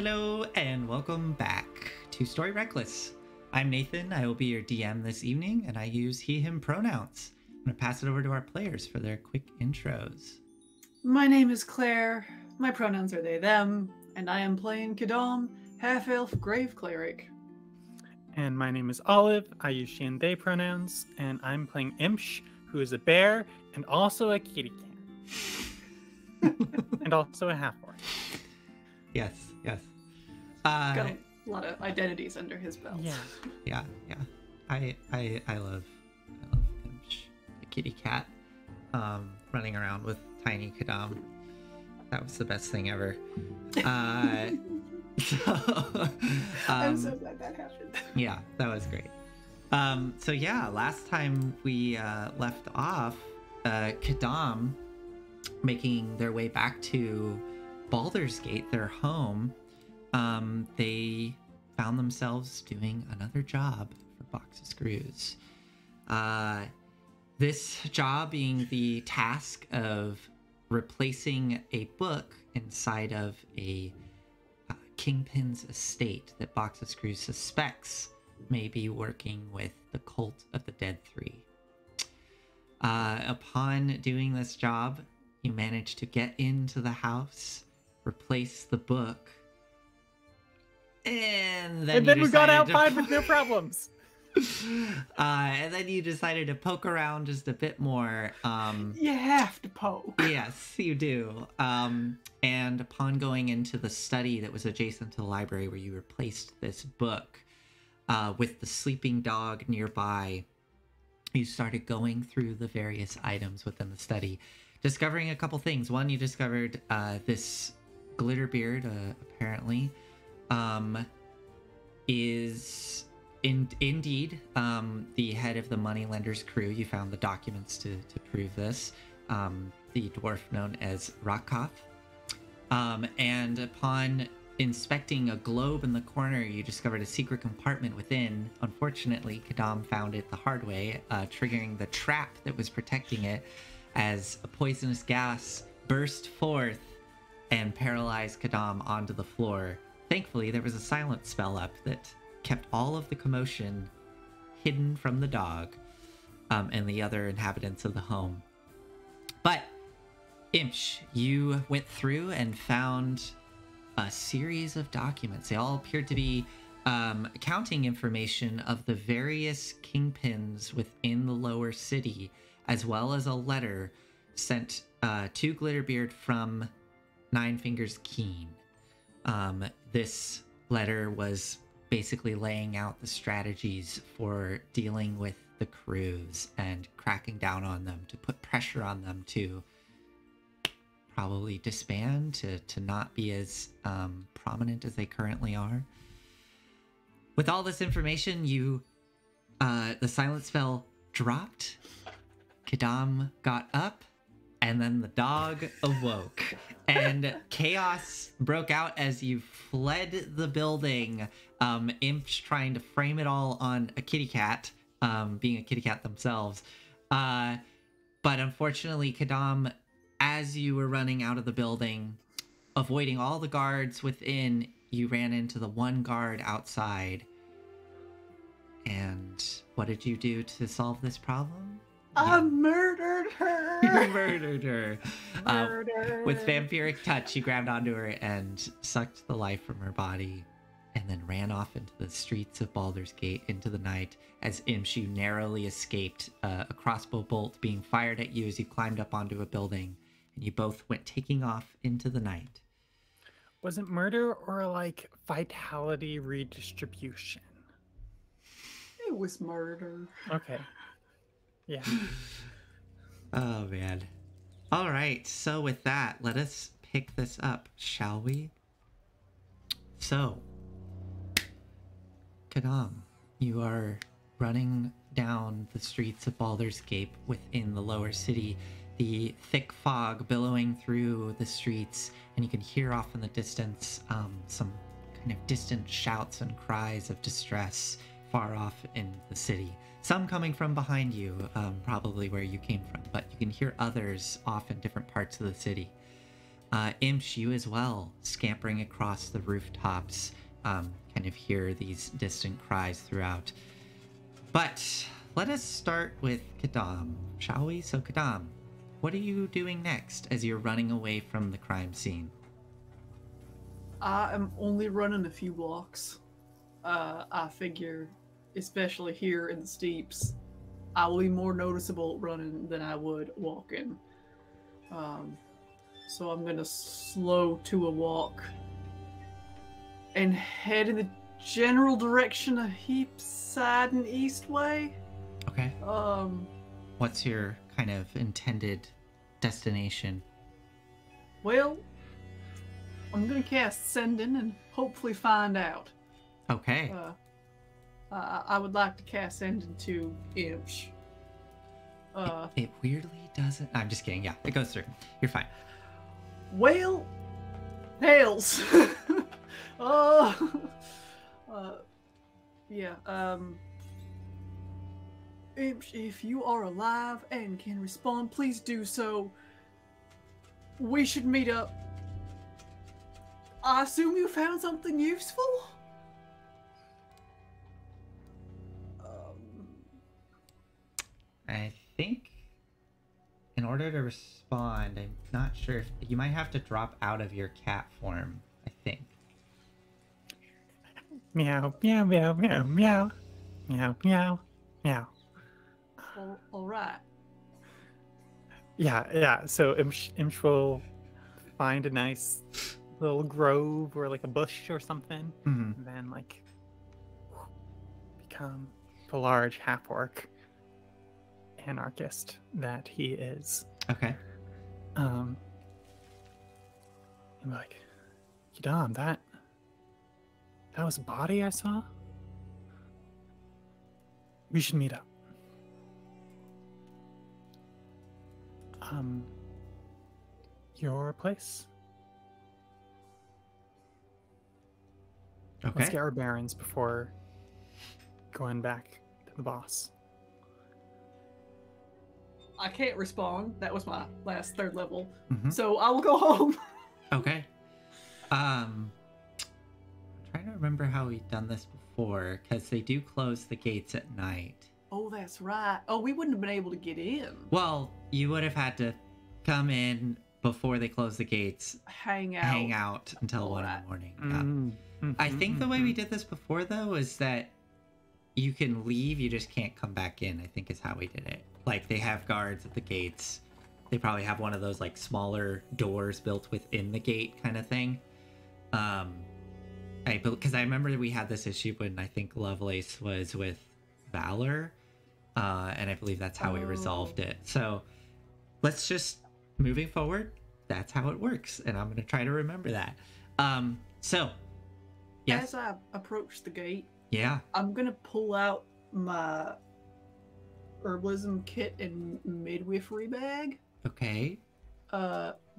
Hello and welcome back to Story Reckless. I'm Nathan. I will be your DM this evening, and I use he/him pronouns. I'm going to pass it over to our players for their quick intros. My name is Claire. My pronouns are they, them, and I am playing Kadam, half-elf grave cleric. And my name is Olive. I use she and they pronouns, and I'm playing Imsh, who is a bear and also a kitty cat. And also a half-orc. Yes. Got a lot of identities under his belt. Yeah. I love Imsh, the kitty cat, running around with tiny Kadam. That was the best thing ever. I'm so glad that happened. Yeah, that was great. Last time we left off, Kadam making their way back to Baldur's Gate, their home. They found themselves doing another job for Box of Screws. This job being the task of replacing a book inside of a Kingpin's estate that Box of Screws suspects may be working with the Cult of the Dead Three. Upon doing this job, you manage to get into the house, replace the book, and then we got out fine with no problems. And then you decided to poke around just a bit more. You have to poke. Yes, you do. And upon going into the study that was adjacent to the library where you replaced this book, with the sleeping dog nearby, you started going through the various items within the study, discovering a couple things. One, you discovered this Glitterbeard, apparently, is indeed the head of the Moneylender's crew. You found the documents to prove this. The dwarf known as Rakov. And upon inspecting a globe in the corner, you discovered a secret compartment within. Unfortunately, Kadam found it the hard way, triggering the trap that was protecting it as a poisonous gas burst forth and paralyzed Kadam onto the floor. Thankfully, there was a silence spell up that kept all of the commotion hidden from the dog and the other inhabitants of the home. But, Imsh, you went through and found a series of documents. They all appeared to be accounting information of the various kingpins within the lower city, as well as a letter sent to Glitterbeard from Nine Fingers Keen. This letter was basically laying out the strategies for dealing with the crews and cracking down on them, to put pressure on them to probably disband, to not be as prominent as they currently are. With all this information, the silence spell dropped, Kadam got up, and then the dog awoke. And chaos broke out as you fled the building. Imps trying to frame it all on a kitty cat, being a kitty cat themselves. But unfortunately, Kadam, as you were running out of the building, avoiding all the guards within, you ran into the one guard outside. And what did you do to solve this problem? I murdered her. You murdered her. Murder. With vampiric touch, you grabbed onto her and sucked the life from her body, and then ran off into the streets of Baldur's Gate into the night as Imshu narrowly escaped a crossbow bolt being fired at you as you climbed up onto a building, and you both went taking off into the night. Was it murder or like vitality redistribution? It was murder. Okay. Yeah. Oh, man. All right. So with that, let us pick this up, shall we? So, Kadam, you are running down the streets of Baldur's Gate within the lower city, the thick fog billowing through the streets, and you can hear off in the distance some kind of distant shouts and cries of distress far off in the city. Some coming from behind you, probably where you came from, but you can hear others off in different parts of the city. Imsh, you as well, scampering across the rooftops, kind of hear these distant cries throughout. But let us start with Kadam, shall we? So, Kadam, what are you doing next as you're running away from the crime scene? I am only running a few blocks. I figure, especially here in the steeps, I will be more noticeable running than I would walking. So I'm gonna slow to a walk and head in the general direction of Heapside and Eastway. Okay. What's your kind of intended destination? Well, I'm gonna cast Sending and hopefully find out. Okay. I would like to cast Sending to Imsh. It weirdly doesn't. I'm just kidding. Yeah, it goes through. You're fine. Well, Hails. Yeah. Imsh, if you are alive and can respond, please do so. We should meet up. I assume you found something useful? I think in order to respond, I'm not sure if you might have to drop out of your cat form, I think. Meow, meow, meow, meow, meow. Meow, meow, meow. All right. Yeah. So Imsh will find a nice little grove or like a bush or something, Mm-hmm. and then like become the large half-orc anarchist that he is. Okay. I'm like, Yadam, that was a body I saw? We should meet up. Your place? Okay. Let's get our bearings before going back to the boss. I can't respond. That was my last third level. Mm-hmm. So I will go home. Okay. I'm trying to remember how we've done this before, because they do close the gates at night. Oh, that's right. Oh, we wouldn't have been able to get in. Well, you would have had to come in before they close the gates, Hang out until 1 in the morning. Yeah. I think the way we did this before, though, is that you can leave, you just can't come back in, I think is how we did it. Like, they have guards at the gates. They probably have one of those, like, smaller doors built within the gate kind of thing. Because I remember we had this issue when I think Lovelace was with Valor, and I believe that's how we resolved it. So let's just, moving forward, that's how it works, and I'm going to try to remember that. So, yes. As I approach the gate, Yeah. I'm going to pull out my herbalism kit and midwifery bag. Okay.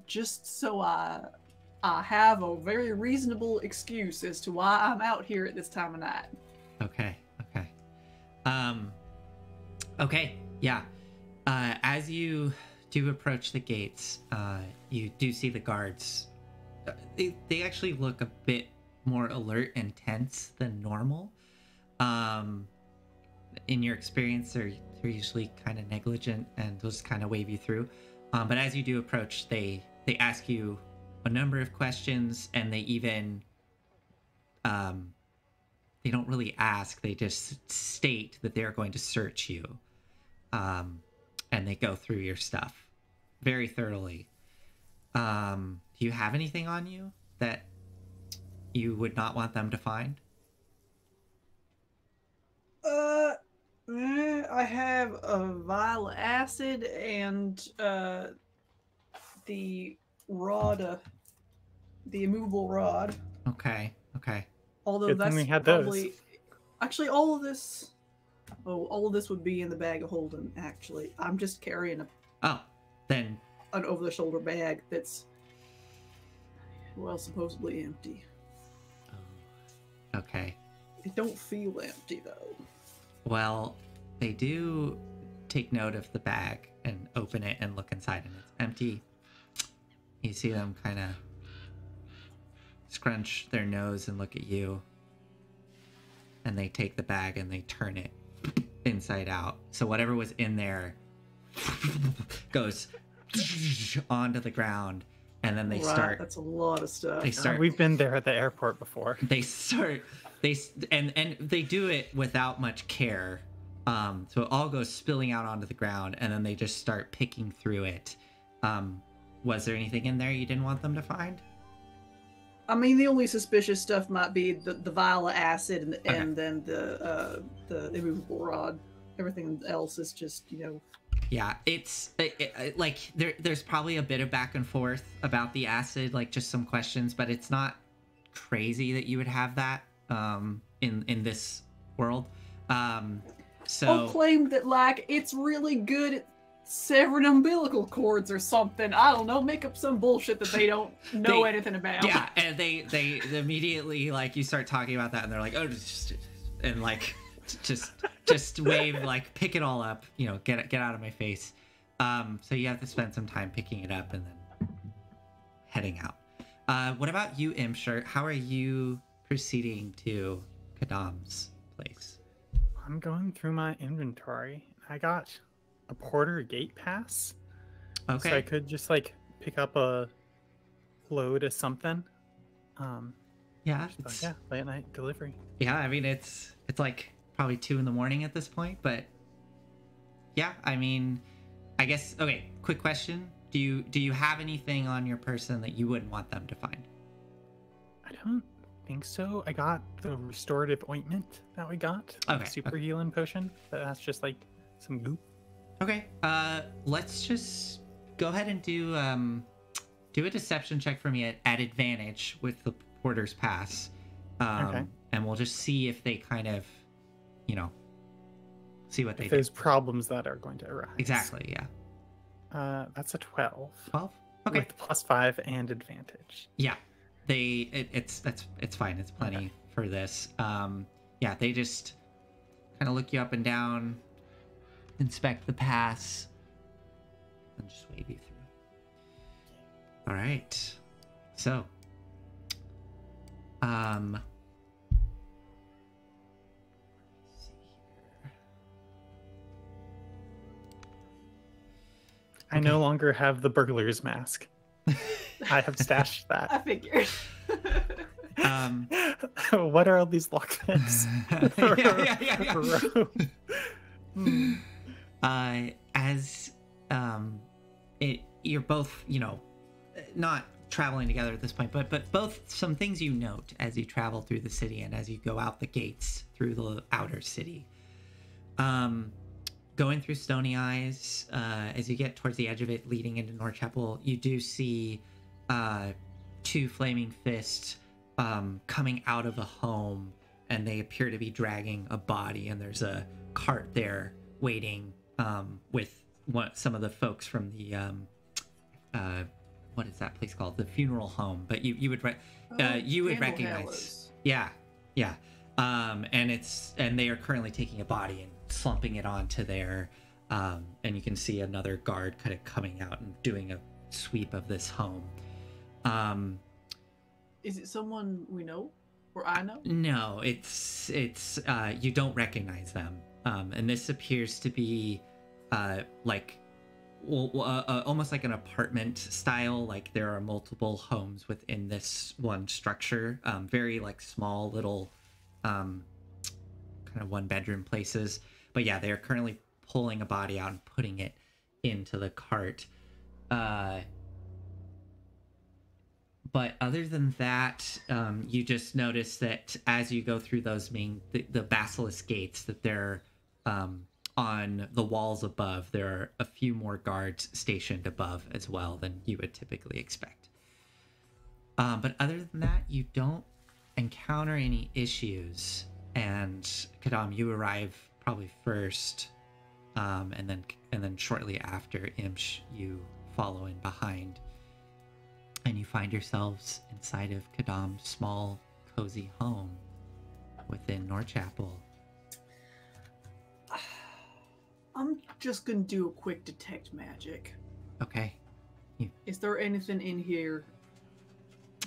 Just so I have a very reasonable excuse as to why I'm out here at this time of night. Okay. Okay. Yeah. As you do approach the gates, you do see the guards. They actually look a bit more alert and tense than normal. In your experience, they're usually kind of negligent and they'll just kind of wave you through. But as you do approach, they ask you a number of questions, and they even they don't really ask, they just state that they're going to search you, and they go through your stuff very thoroughly. Do you have anything on you that you would not want them to find? I have a vial of acid and the rod, the immovable rod. Okay. Although Good that's thing we had probably those. actually all of this. Oh, all of this would be in the bag of holding. Actually, I'm just carrying Then an over-the-shoulder bag that's supposedly empty. okay. It don't feel empty though. Well, they do take note of the bag and open it and look inside, and it's empty. You see them kind of scrunch their nose and look at you. And they take the bag and they turn it inside out. So whatever was in there goes onto the ground. And then they start. That's a lot of stuff. They start. We've been there at the airport before. They start. And they do it without much care. So it all goes spilling out onto the ground, and then they just start picking through it. Was there anything in there you didn't want them to find? I mean, the only suspicious stuff might be the vial of acid and then the immovable rod. Everything else is just, Yeah, it's like there's probably a bit of back and forth about the acid, like just some questions, but it's not crazy that you would have that in this world. So claim that like it's really good at severing umbilical cords or something. I don't know. Make up some bullshit that they don't know anything about. Yeah, and they immediately, like, you start talking about that, and they're like, oh, and like just wave, like, pick it all up, get out of my face. So you have to spend some time picking it up and then heading out. What about you, Imshir? How are you proceeding to Kadam's place? I'm going through my inventory. I got a porter gate pass. Okay. So I could just like pick up a load of something. Yeah. Late night delivery. Yeah, I mean it's like probably 2 a.m. at this point, but yeah, I mean, I guess. Okay, quick question: Do you have anything on your person that you wouldn't want them to find? I don't think so. I got the restorative ointment that we got. Okay. Super healing potion. But that's just like some goop. Okay. Let's just go ahead and do a deception check for me at advantage with the porter's pass. Okay. And we'll just see if they kind of, see what they do. There's problems that are going to arise. Exactly. Yeah. That's a 12. 12. Okay. With +5 and advantage. Yeah. It's fine. It's plenty for this. Yeah. They just kind of look you up and down, inspect the pass, and just wave you through. All right. So, let's see here. I no longer have the burglar's mask. I have stashed I that. figured. What are all these lockpicks? You're both, not traveling together at this point, but both some things you note as you travel through the city and as you go out the gates through the outer city. Going through Stony Eyes, as you get towards the edge of it leading into Northchapel, you do see 2 flaming fists coming out of a home, and they appear to be dragging a body, and there's a cart there waiting with some of the folks from the what is that place called? The funeral home. But you would recognize. Yeah. And they are currently taking a body and slumping it onto there, and you can see another guard kind of coming out and doing a sweep of this home. Is it someone we know or I know? No, it's you don't recognize them, and this appears to be almost like an apartment style. Like there are multiple homes within this one structure, very like small little kind of 1-bedroom places. But yeah, they are currently pulling a body out and putting it into the cart. But other than that, you just notice that as you go through those the basilisk gates, that they're on the walls above, there are a few more guards stationed above as well than you would typically expect. But other than that, you don't encounter any issues. And Kadam, you arrive probably first, and then shortly after Imsh, you follow in behind, and you find yourselves inside of Kadam's small, cozy home within Northchapel. I'm just gonna do a quick detect magic. Okay. Is there anything in here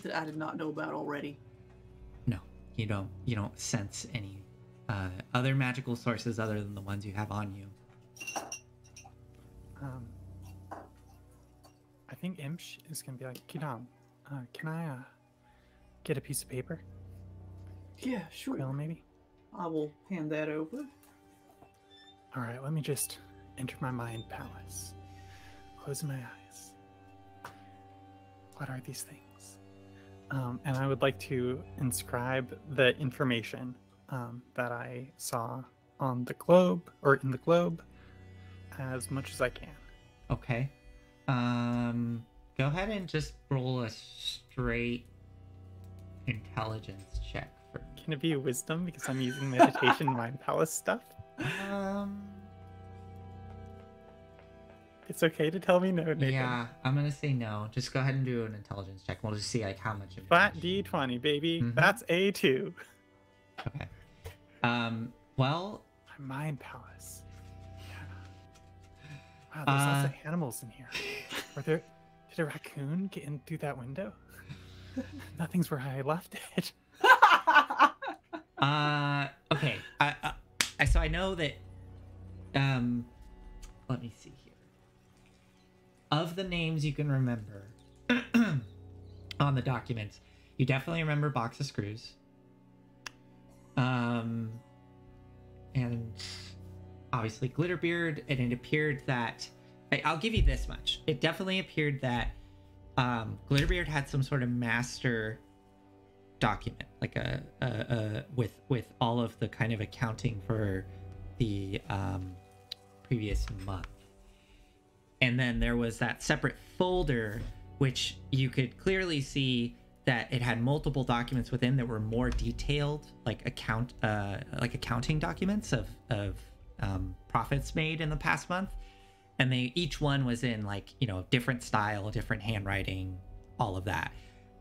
that I did not know about already? No, you don't sense any other magical sources other than the ones you have on you. I think Imsh is gonna be like, Kidam, can I get a piece of paper? Yeah, sure. Quill, maybe? I will hand that over. All right, let me just enter my mind palace. Closing my eyes. What are these things? And I would like to inscribe the information that I saw on the globe, or in the globe, as much as I can. Okay. Go ahead and just roll a straight intelligence check for me. Can it be a wisdom because I'm using meditation mind palace stuff? It's okay to tell me no, Nathan. Yeah, I'm gonna say no. Just go ahead and do an intelligence check. We'll just see like how much. Flat D20, baby. Mhm. That's A2. Okay. Well. My mind palace. Yeah. Wow, there's lots of animals in here. Did a raccoon get in through that window? Nothing's where I left it. Okay. So I know that. Let me see here. Of the names you can remember on the documents, you definitely remember Box of Screws. And obviously Glitterbeard, and it appeared that I'll give you this much. It definitely appeared that Glitterbeard had some sort of master document, like with all of the kind of accounting for the previous month. And then there was that separate folder, which you could clearly see that it had multiple documents within that were more detailed, like accounting documents of profits made in the past month. And each one was in like, different style, different handwriting, all of that.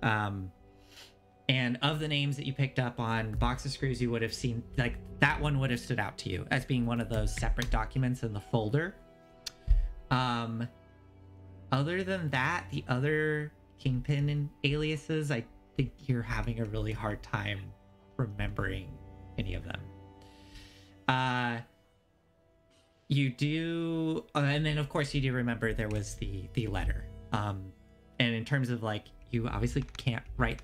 And of the names that you picked up on Box of Screws, you would have seen like that one would have stood out to you as being one of those separate documents in the folder. Other than that, the other Kingpin and aliases, I think you're having a really hard time remembering any of them. You do, and then of course you do remember there was the letter. And in terms of like, you obviously can't write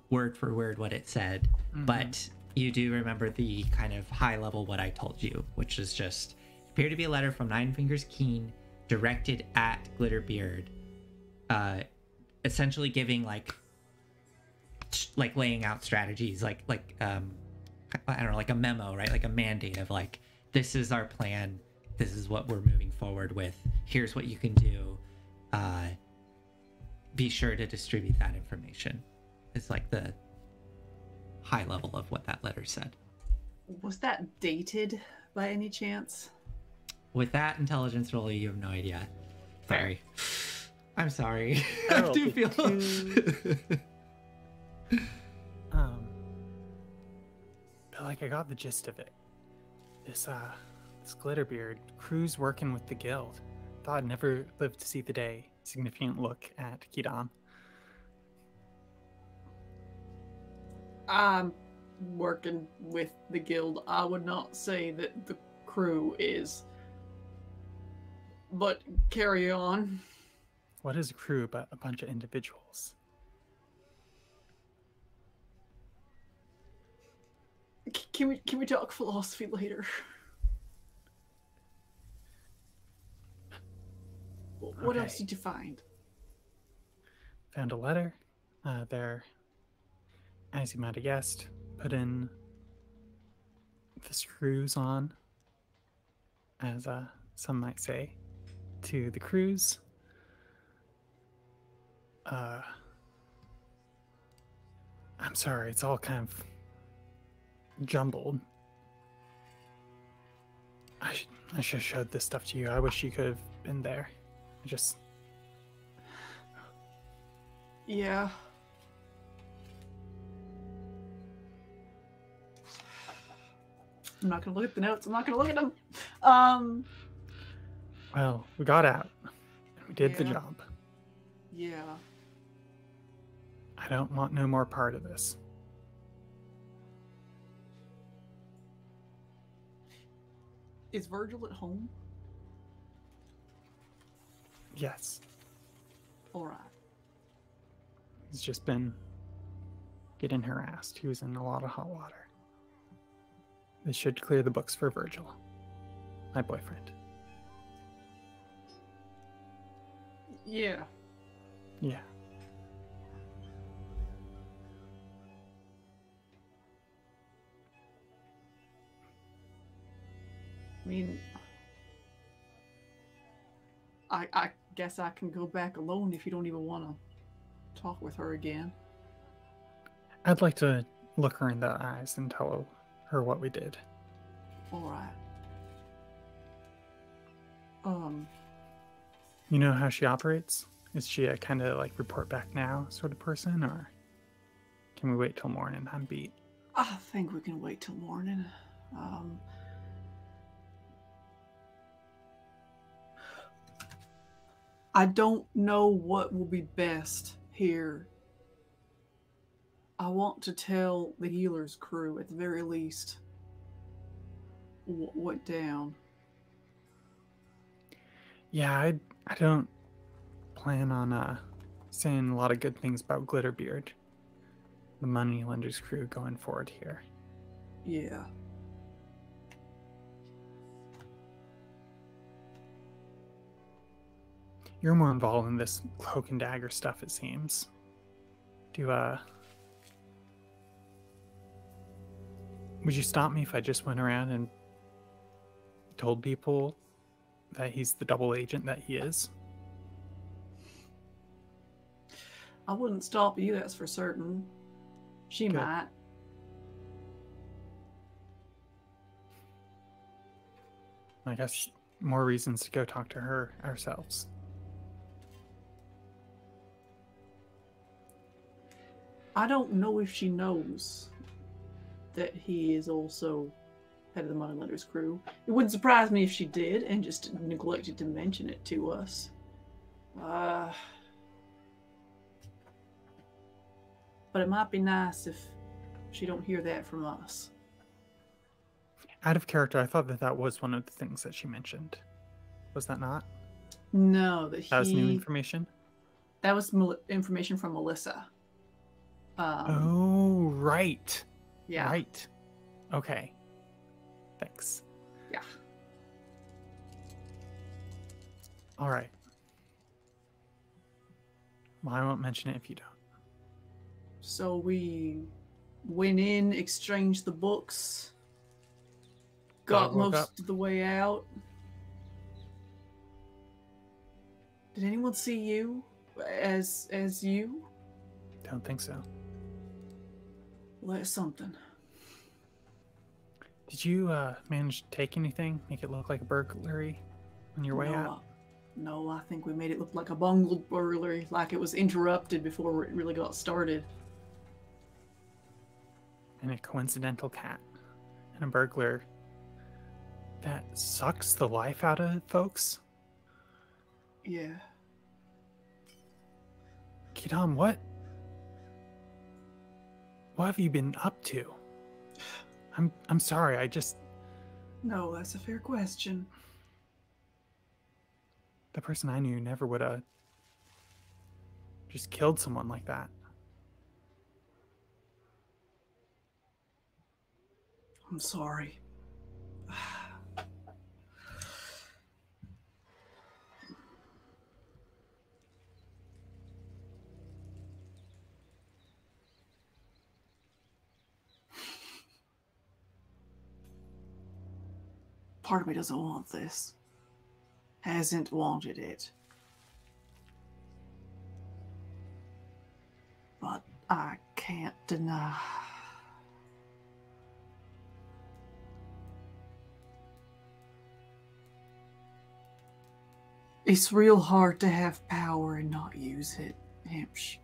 word for word what it said, but you do remember the kind of high level what I told you, which is just appeared to be a letter from Nine Fingers Keen directed at Glitterbeard, essentially giving like laying out strategies, like I don't know, like a memo, right? Like a mandate of like, this is our plan, this is what we're moving forward with, here's what you can do, be sure to distribute that information. It's like the high level of what that letter said. Was that dated by any chance? With that intelligence roll, you have no idea. Sorry. I'm sorry. I do feel. But like, I got the gist of it. This Glitterbeard crew's working with the guild. Thought I'd never live to see the day. Significant look at Kidam. I'm working with the guild. I would not say that the crew is. But carry on. What is a crew but a bunch of individuals? Can we talk philosophy later? What else did you find? Found a letter. There, as you might have guessed, put in the screws on, as some might say, to the crews. I'm sorry, it's all kind of jumbled. I should have showed this stuff to you. I wish you could have been there. Yeah. I'm not gonna look at the notes. I'm not gonna look at them. Well, we got out. We did the Yeah. job. Yeah. I don't want no more part of this. Is Virgil at home? Yes. Alright. He's just been getting harassed. He was in a lot of hot water. This should clear the books for Virgil, my boyfriend. Yeah. Yeah. I mean, I guess I can go back alone if you don't even want to talk with her again. I'd like to look her in the eyes and tell her what we did. Alright. You know how she operates? Is she a kind of like report back now sort of person, or can we wait till morning? I'm beat. I think we can wait till morning. I don't know what will be best here. I want to tell the healer's crew, at the very least, what went down. Yeah, I don't plan on saying a lot of good things about Glitterbeard, the moneylender's crew, going forward here. Yeah. You're more involved in this cloak and dagger stuff, it seems. Would you stop me if I just went around and told people that he's the double agent that he is? I wouldn't stop you, that's for certain. She Good. might. I guess more reasons to go talk to her ourselves. I don't know if she knows that he is also head of the moneylender's crew. It wouldn't surprise me if she did and just neglected to mention it to us. But it might be nice if she don't hear that from us. Out of character, I thought that was one of the things that she mentioned. Was that not? No, That was new information? That was information from Melissa. Oh, right. Yeah. Right. Okay. Thanks. Yeah. All right. Well, I won't mention it if you don't. So we went in, exchanged the books, got Dog woke most up. of the way out. Did anyone see you as you? Don't think so. Well, that's something. Did you manage to take anything? Make it look like a burglary on your way out? No, I think we made it look like a bungled burglary, like it was interrupted before it really got started. And a coincidental cat. And a burglar that sucks the life out of folks? Yeah. Kidam, what have you been up to? I'm sorry, I just... No, that's a fair question. The person I knew never would have just killed someone like that. I'm sorry. Part of me doesn't want this. Hasn't wanted it. But I can't deny. It's real hard to have power and not use it, Himsh.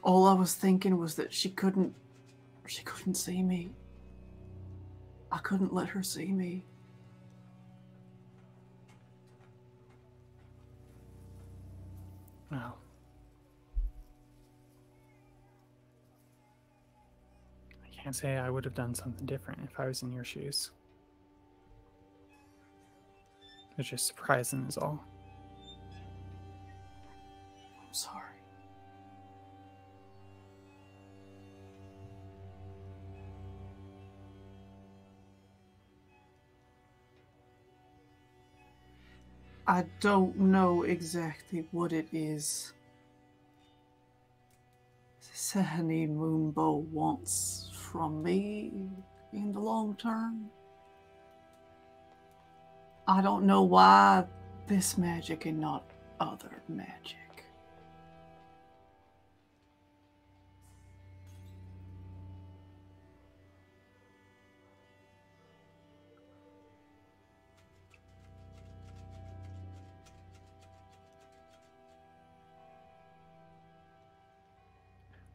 All I was thinking was that she couldn't see me. I couldn't let her see me. Well, I can't say I would have done something different if I was in your shoes. It's just surprising is all. I'm sorry. I don't know exactly what it is Sahani Moonbow wants from me in the long term. I don't know why this magic and not other magic.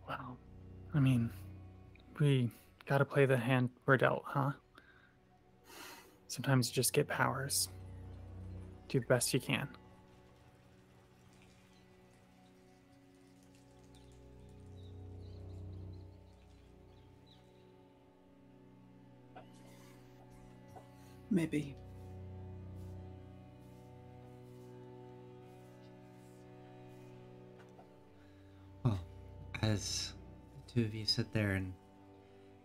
Well, I mean, we gotta play the hand we're dealt, huh? Sometimes you just get powers. Do the best you can. Maybe. Well, as the two of you sit there and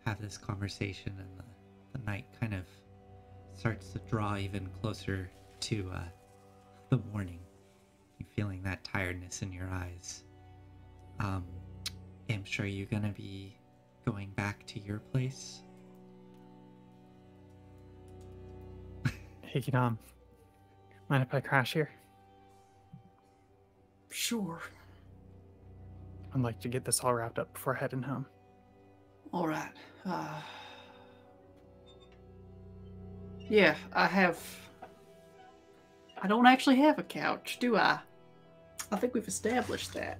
have this conversation, and the night kind of starts to draw even closer to the morning, you're feeling that tiredness in your eyes. I'm sure you're gonna be going back to your place. Hey, Kidam. Mind if I crash here? Sure. I'd like to get this all wrapped up before heading home. All right. Yeah, I don't actually have a couch, do I? I think we've established that.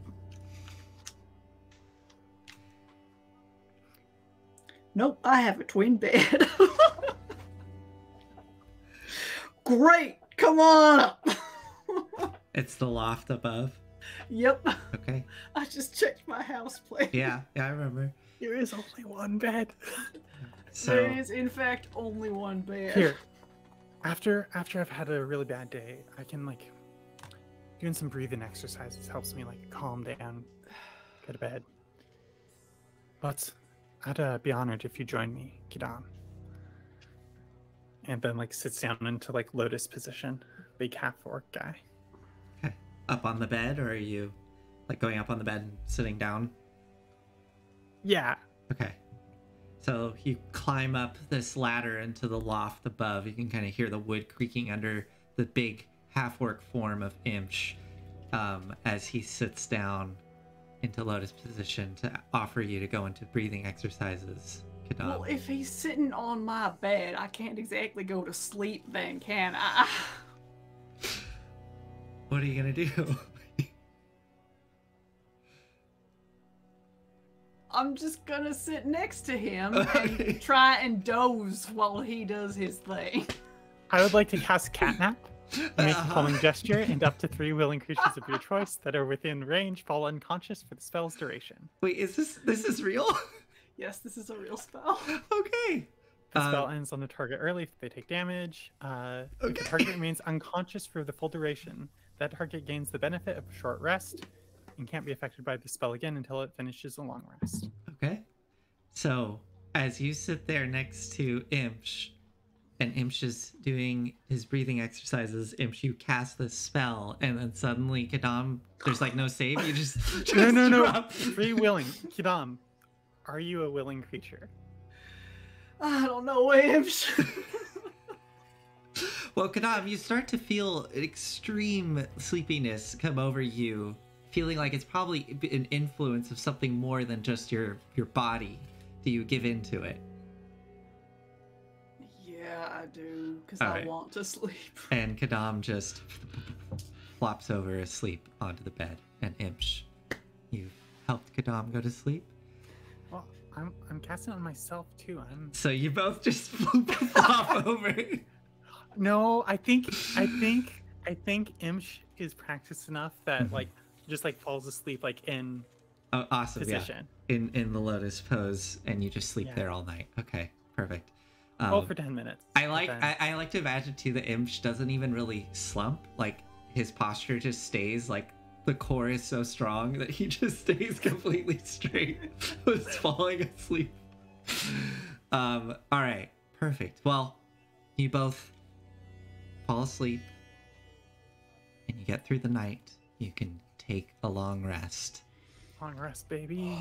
Nope, I have a twin bed. Great! Come on up! It's the loft above. Yep. Okay. I just checked my house plan. Yeah, I remember. There is only one bed. So There is, in fact, only one bed. Here, after I've had a really bad day, I can doing some breathing exercises helps me calm down, go to bed. But I'd be honored if you join me, Kidam. And then sits down into lotus position, big half orc guy. okay. Up on the bed, or are you going up on the bed and sitting down? Yeah. Okay. So you climb up this ladder into the loft above. You can kind of hear the wood creaking under the big half-orc form of Imsh as he sits down into lotus position to offer you to go into breathing exercises. Kidam. Well, if he's sitting on my bed, I can't exactly go to sleep then, can I? What are you gonna do? I'm just gonna sit next to him and try and doze while he does his thing. I would like to cast Catnap. Make a calming gesture, and up to 3 willing creatures of your choice that are within range fall unconscious for the spell's duration. Wait, is this is real? Yes, this is a real spell. Okay. The spell ends on the target early if they take damage. If the target remains unconscious for the full duration, that target gains the benefit of a short rest and can't be affected by the spell again until it finishes a long rest. Okay. So as you sit there next to Imsh, and Imsh is doing his breathing exercises, Imsh, you cast this spell, and then suddenly, Kidam, there's no save. You just No. drop. Free willing. Kidam, are you a willing creature? I don't know, Imsh. Well, Kidam, you start to feel an extreme sleepiness come over you, feeling like it's probably an influence of something more than just your body. Do you give in to it? Yeah, I do, because All I right. want to sleep. And Kidam just flops over asleep onto the bed. And Imsh, you've helped Kidam go to sleep? Well, I'm casting on myself too. So you both just flop over. No, I think Imsh is practiced enough that like just like falls asleep like in Awesome, position. Yeah. In the lotus pose, and you just sleep Yeah. there all night. Okay, perfect. Well, for 10 minutes. I like to imagine too that Imsh doesn't even really slump. Like his posture just stays like the core is so strong that he just stays completely straight. Was falling asleep. All right, perfect. Well, you both fall asleep, and you get through the night. You can take a long rest. Long rest, baby.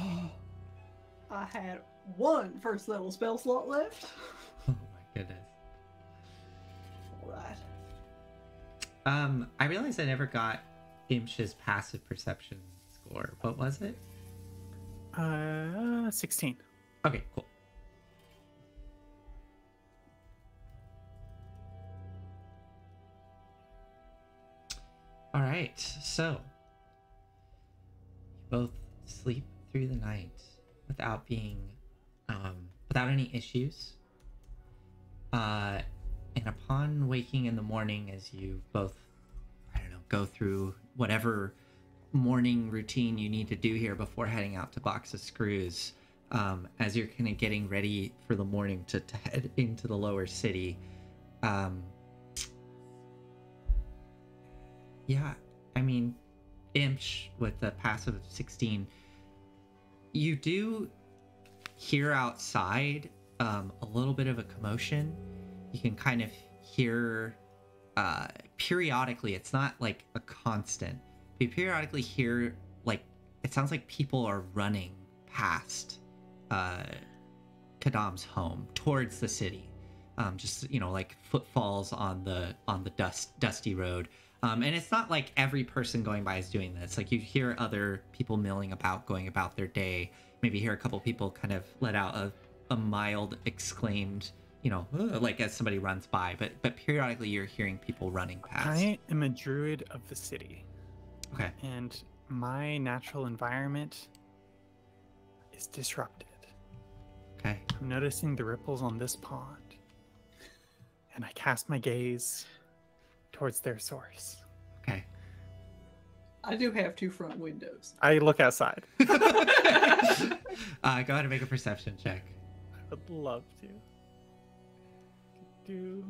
I had one first level spell slot left. Oh my goodness. Alright. I realized I never got Imsh's passive perception score. What was it? 16. Okay, cool. All right, so you both sleep through the night without without any issues. And upon waking in the morning, as you both, go through whatever morning routine you need to do here before heading out to Box of Screws, as you're kind of getting ready for the morning to head into the lower city. Yeah, I mean, Imsh with the passive of 16, you do hear outside a little bit of a commotion. You can kind of hear periodically, it's not like a constant, but you periodically hear like it sounds like people are running past Kadam's home towards the city. Just like footfalls on the dusty road. And it's not like every person going by is doing this. Like you hear other people milling about, going about their day. Maybe hear a couple people kind of let out a mild exclaimed, like as somebody runs by. But periodically you're hearing people running past. I am a druid of the city. Okay. And my natural environment is disrupted. Okay. I'm noticing the ripples on this pond. And I cast my gaze towards their source. Okay. I do have 2 front windows. I look outside. Go ahead and make a perception check. I would love to.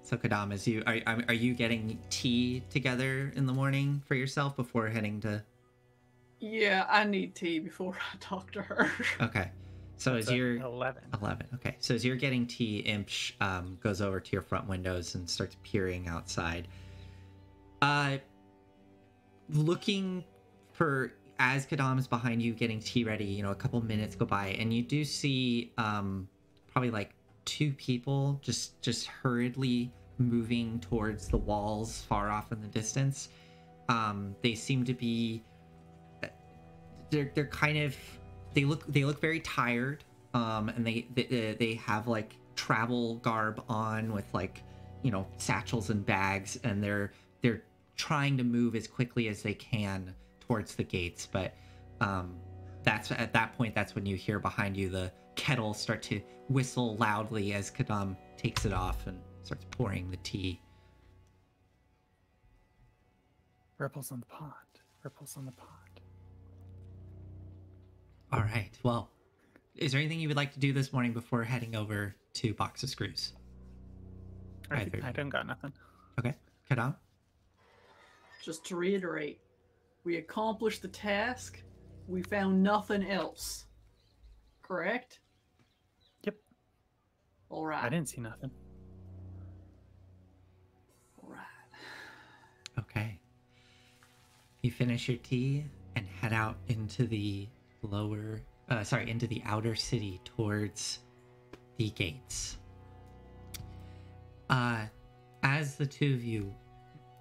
So Kadam, are you getting tea together in the morning for yourself before heading to? Yeah, I need tea before I talk to her. Okay. So as you're 11. Okay. So as you're getting tea, Imsh goes over to your front windows and starts peering outside. Looking for, as Kadam is behind you getting tea ready, a couple minutes go by, and you do see probably like 2 people just hurriedly moving towards the walls far off in the distance. They seem to be they're kind of they look very tired, and they have like travel garb on with like satchels and bags, and they're trying to move as quickly as they can towards the gates. But that's at that point, that's when you hear behind you the kettle start to whistle loudly as Kadam takes it off and starts pouring the tea. Ripples on the pond. Ripples on the pond. All right. Well, is there anything you would like to do this morning before heading over to Box of Screws? I don't got nothing. Okay. Kadam? Just to reiterate, we accomplished the task. We found nothing else. Correct? Yep. All right. I didn't see nothing. All right. Okay. You finish your tea and head out into the into the outer city towards the gates. As the 2 of you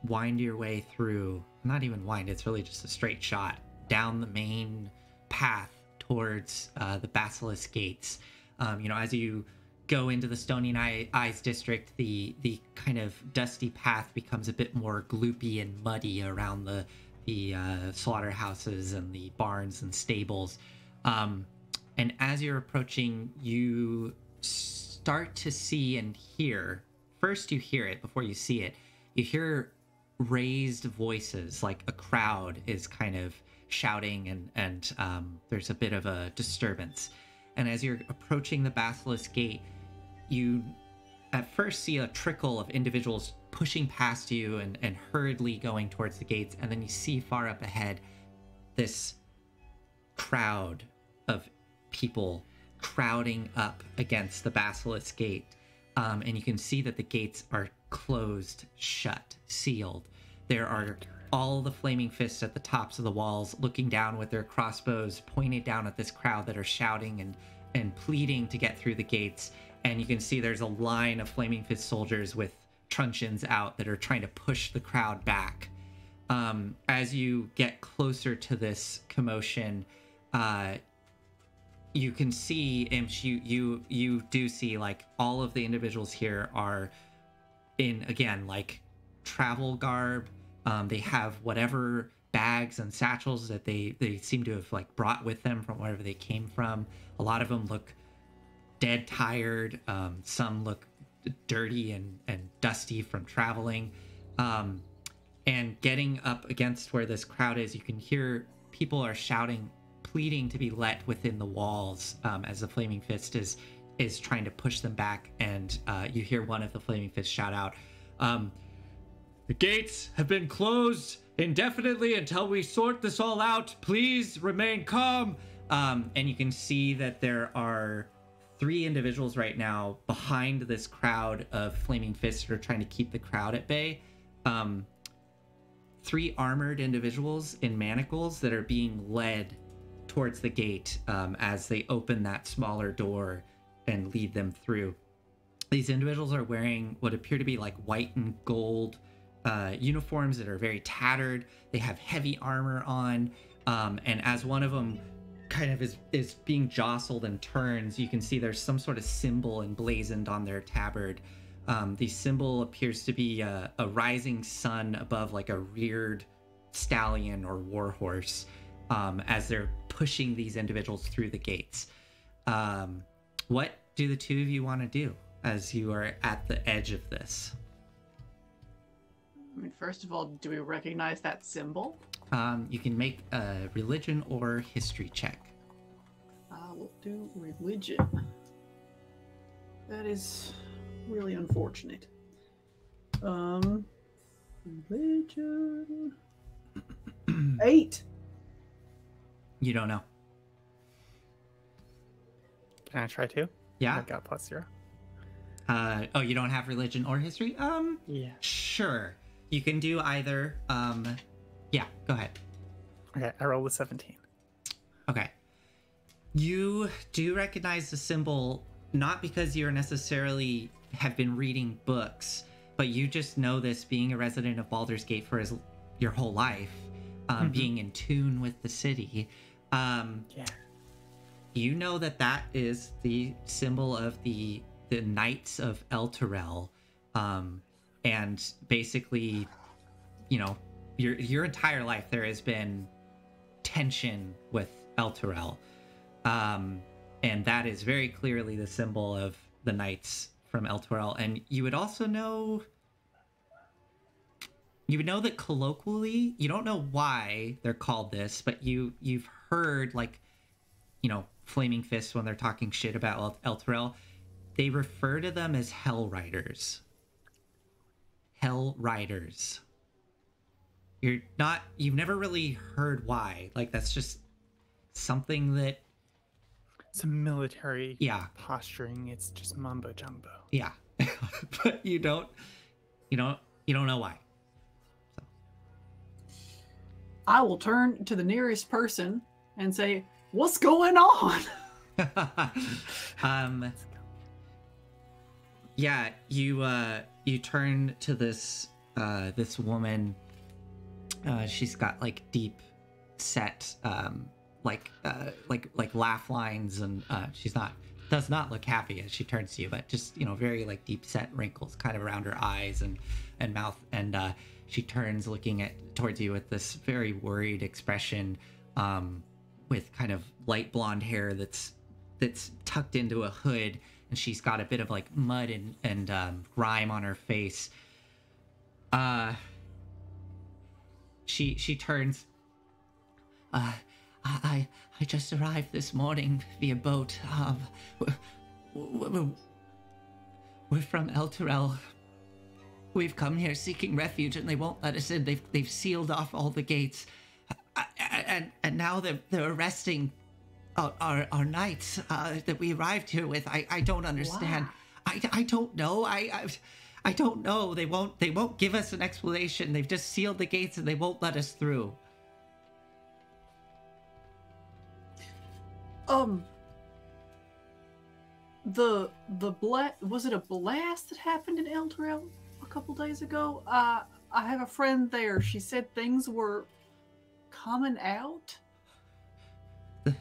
wind your way through, not even wind, it's really just a straight shot down the main path towards the Basilisk Gates. As you go into the Stony Eyes district, the kind of dusty path becomes a bit more gloopy and muddy around the slaughterhouses and the barns and stables. And as you're approaching, you start to see and hear. First, you hear it before you see it. You hear raised voices, like a crowd is kind of shouting, and there's a bit of a disturbance. And as you're approaching the Basilisk Gate, you at first see a trickle of individuals pushing past you and hurriedly going towards the gates, and then you see far up ahead this crowd of people crowding up against the Basilisk Gate. And you can see that the gates are closed, shut, sealed. There are all the flaming fists at the tops of the walls looking down with their crossbows pointed down at this crowd that are shouting and pleading to get through the gates. And you can see there's a line of flaming fist soldiers with truncheons out that are trying to push the crowd back. As you get closer to this commotion, you can see, Imsh, you do see, like, all of the individuals here are in, again, like, travel garb. They have whatever bags and satchels that they seem to have, like, brought with them from wherever they came from. A lot of them look dead tired. Some look dirty and dusty from traveling. And getting up against where this crowd is, you can hear people are shouting, pleading to be let within the walls, as the Flaming Fist is trying to push them back. And you hear one of the Flaming Fists shout out, "The gates have been closed indefinitely until we sort this all out. Please remain calm." And you can see that there are 3 individuals right now behind this crowd of Flaming Fists that are trying to keep the crowd at bay. 3 armored individuals in manacles that are being led towards the gate as they open that smaller door and lead them through. These individuals are wearing what appear to be like white and gold uniforms that are very tattered. They have heavy armor on, and as one of them kind of is being jostled and turns, you can see there's some sort of symbol emblazoned on their tabard. The symbol appears to be a rising sun above like a reared stallion or warhorse, as they're pushing these individuals through the gates. What do the 2 of you want to do as you are at the edge of this? I mean, first of all, do we recognize that symbol? You can make a religion or history check. I will do religion. That is really unfortunate. Religion. 8. You don't know. Can I try to? Yeah. I've got +0. Oh, you don't have religion or history? Yeah. Sure. You can do either. Yeah, go ahead. Okay, I rolled a 17. Okay. You do recognize the symbol, not because you're necessarily have been reading books, but you just know this being a resident of Baldur's Gate for your whole life, being in tune with the city. Yeah. You know that is the symbol of the Knights of Elturel, and basically, you know, your entire life there has been tension with Elturel, and that is very clearly the symbol of the Knights from Elturel. And you would also know, that colloquially, you don't know why they're called this, but you've heard, like, you know, Flaming Fists, when they're talking shit about Elturel, they refer to them as Hell Riders. Hell Riders. You've never really heard why. Like, that's just something that... It's a military Yeah. posturing. It's just mumbo jumbo. Yeah. But you don't know why. So. I will turn to the nearest person and say, "What's going on?" Yeah, you turn to this woman. She's got like deep set like laugh lines, and does not look happy as she turns to you, but just, you know, very like deep set wrinkles kind of around her eyes and mouth, and she turns looking towards you with this very worried expression, with kind of light blonde hair that's that's tucked into a hood, and she's got a bit of like mud and grime on her face. She turns. I just arrived this morning via boat. We're from Elturel. We've come here seeking refuge, and they won't let us in. They've sealed off all the gates, and now they're arresting our knights that we arrived here with. I don't understand. Wow. I don't know. I don't know. They won't give us an explanation. They've just sealed the gates and they won't let us through. Was it a blast that happened in Elturel a couple days ago? I have a friend there. She said things were coming out. The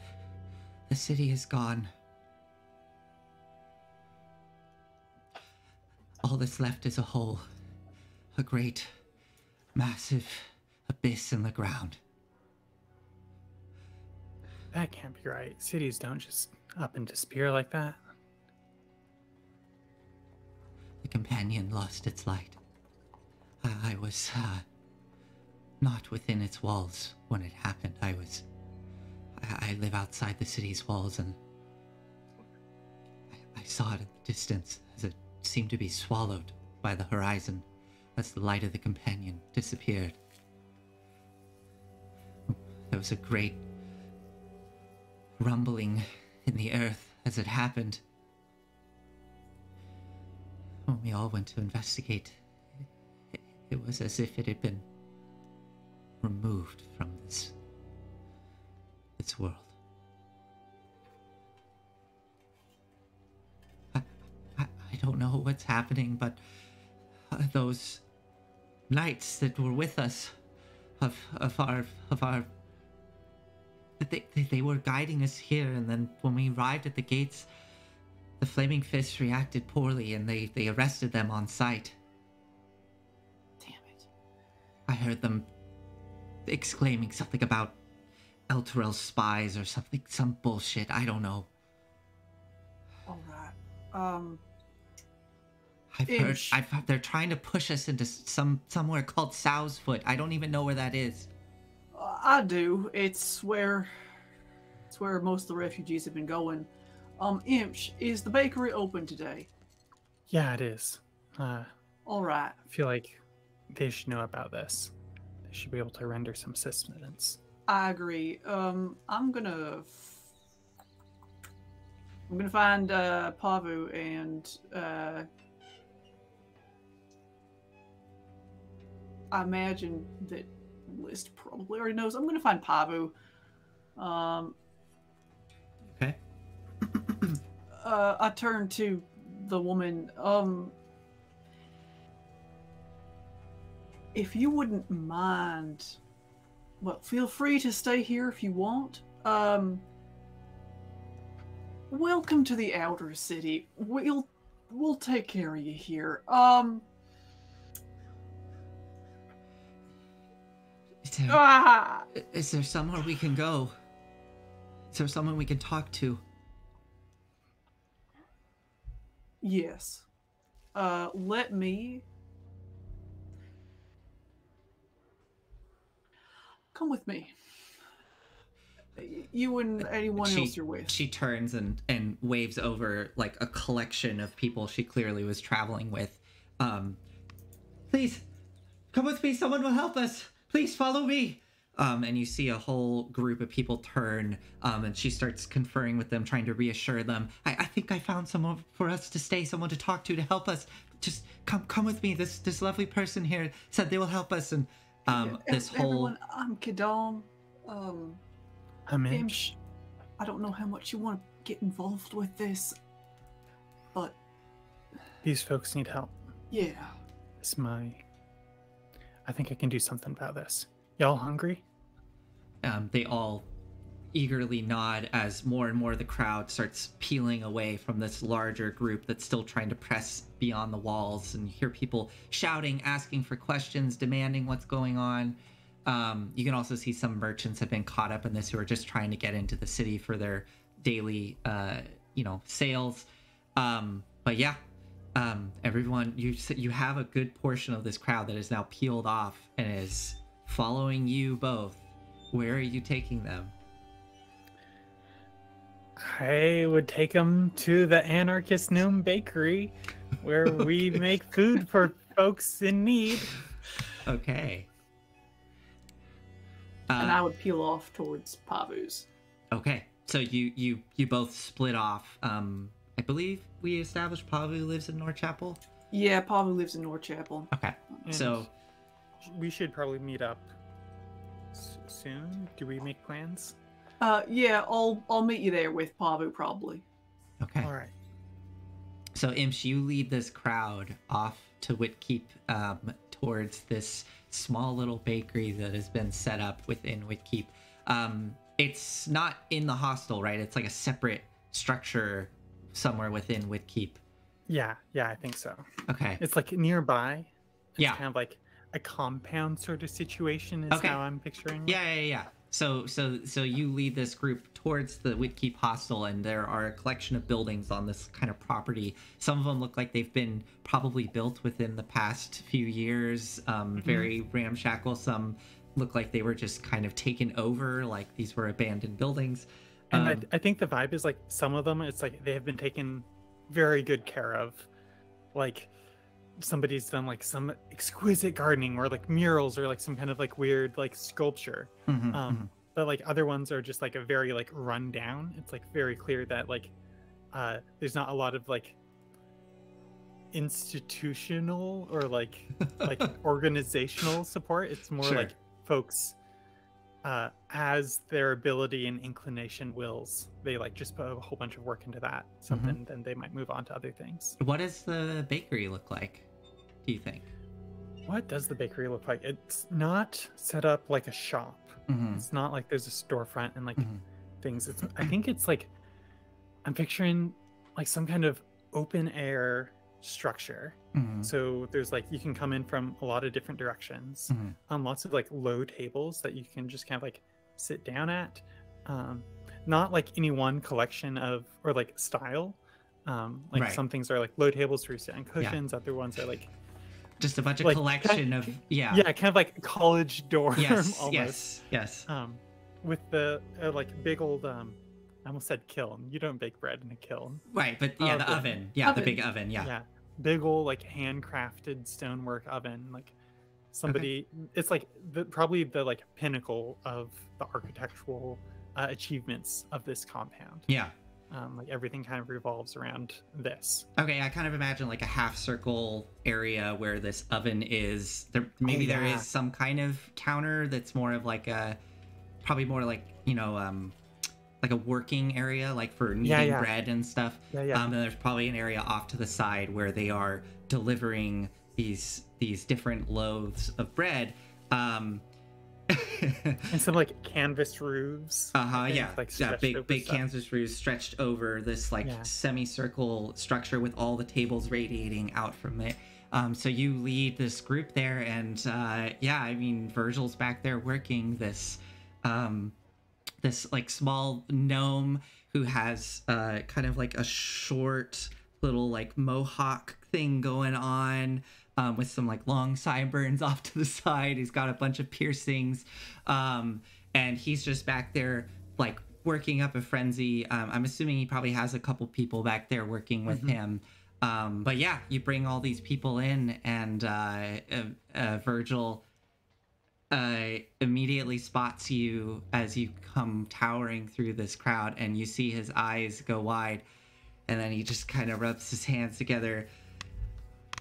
city is gone. All that's left is a hole. A great, massive abyss in the ground. That can't be right. Cities don't just up and disappear like that. The companion lost its light. I was not within its walls when it happened. I live outside the city's walls, and I saw it in the distance as it seemed to be swallowed by the horizon as the light of the companion disappeared. There was a great rumbling in the earth as it happened. When we all went to investigate, it was as if it had been removed from this world. I don't know what's happening, but those knights that were with us, they were guiding us here, and then when we arrived at the gates, the Flaming Fist reacted poorly, and they arrested them on sight. Damn it. I heard them exclaiming something about Elturel spies or something, some bullshit, I don't know. Alright, I've heard they're trying to push us into somewhere called Sow's Foot. I don't even know where that is. I do. It's where most of the refugees have been going. Imsh, is the bakery open today? Yeah, it is. All right. I feel like they should know about this. They should be able to render some assistance. I agree. I'm gonna find Pavu and I imagine that List probably already knows. I'm gonna find Pavu. Okay. I turn to the woman. If you wouldn't mind, well, feel free to stay here if you want. Welcome to the outer city. We'll take care of you here. Is there somewhere we can go? Is there someone we can talk to? Yes. Let me... Come with me. You and anyone else you're with. She turns and waves over like a collection of people she clearly was traveling with. Please, come with me. Someone will help us. Please follow me. And you see a whole group of people turn, and she starts conferring with them, trying to reassure them. I think I found someone for us to stay, someone to talk to help us. Just come with me. This lovely person here said they will help us. And everyone, I'm Kedam. I'm Imsh. I don't know how much you want to get involved with this, but these folks need help. Yeah. I think I can do something about this. Y'all hungry? They all eagerly nod as more and more of the crowd starts peeling away from this larger group that's still trying to press beyond the walls, and you hear people shouting, asking for questions, demanding what's going on. You can also see some merchants have been caught up in this who are just trying to get into the city for their daily sales. But yeah, everyone, you have a good portion of this crowd that is now peeled off and is following you both. Where are you taking them? I would take them to the Anarchist Gnome Bakery, where we make food for folks in need. Okay. And I would peel off towards Pavu's. Okay. So you both split off. I believe we established Pavu lives in North Chapel. Yeah, Pavu lives in North Chapel. Okay. And so we should probably meet up soon. Do we make plans? Yeah, I'll meet you there with Pavu probably. okay. All right. So Imsh, you lead this crowd off to Whitkeep, towards this small little bakery that has been set up within Whitkeep. It's not in the hostel, right? It's like a separate structure somewhere within Whitkeep. Yeah, I think so. Okay. It's like nearby. It's Yeah. kind of like a compound sort of situation is Okay. how I'm picturing it. Yeah. So you lead this group towards the Whitkeep hostel, and there are a collection of buildings on this kind of property. Some of them look like they've been probably built within the past few years, very ramshackle. Some look like they were just kind of taken over, like these were abandoned buildings. And I think the vibe is like some of them, it's like they have been taken very good care of. Like somebody's done like some exquisite gardening or like murals or like some kind of like weird like sculpture. But like other ones are just like a very like run down. It's like very clear that like there's not a lot of like institutional or like organizational support. It's more Sure. like folks as their ability and inclination wills, they like just put a whole bunch of work into that something, then they might move on to other things. What does the bakery look like, do you think? What does the bakery look like? It's not set up like a shop. It's not like there's a storefront and like things. It's I think it's like I'm picturing like some kind of open air structure. So there's like you can come in from a lot of different directions. Lots of like low tables that you can just kind of like sit down at. Not like any one collection of or like style. Like Right. some things are like low tables where you sit on cushions. Other ones are like Just a bunch of like, collection of yeah, kind of like college dorm Yes, almost. yes. With the like big old I almost said kiln. You don't bake bread in a kiln. Right, but yeah, the oven. Yeah, the Oven. big oven, yeah. Big old like handcrafted stonework oven. Like somebody it's like probably the like pinnacle of the architectural achievements of this compound. Yeah. Like everything kind of revolves around this. Okay, I kind of imagine like a half circle area where this oven is. There maybe there is some kind of counter that's more of like a probably more like, like a working area, like for kneading bread and stuff. And there's probably an area off to the side where they are delivering these different loaves of bread. And some like canvas roofs. Like big canvas roofs stretched over this like semicircle structure with all the tables radiating out from it. So you lead this group there, and Virgil's back there working this like small gnome who has kind of like a short little like mohawk thing going on. With some like long sideburns off to the side. He's got a bunch of piercings. And he's just back there like working up a frenzy. I'm assuming he probably has a couple people back there working with him. But yeah, you bring all these people in, and Virgil immediately spots you as you come towering through this crowd, and you see his eyes go wide, and then he just kind of rubs his hands together.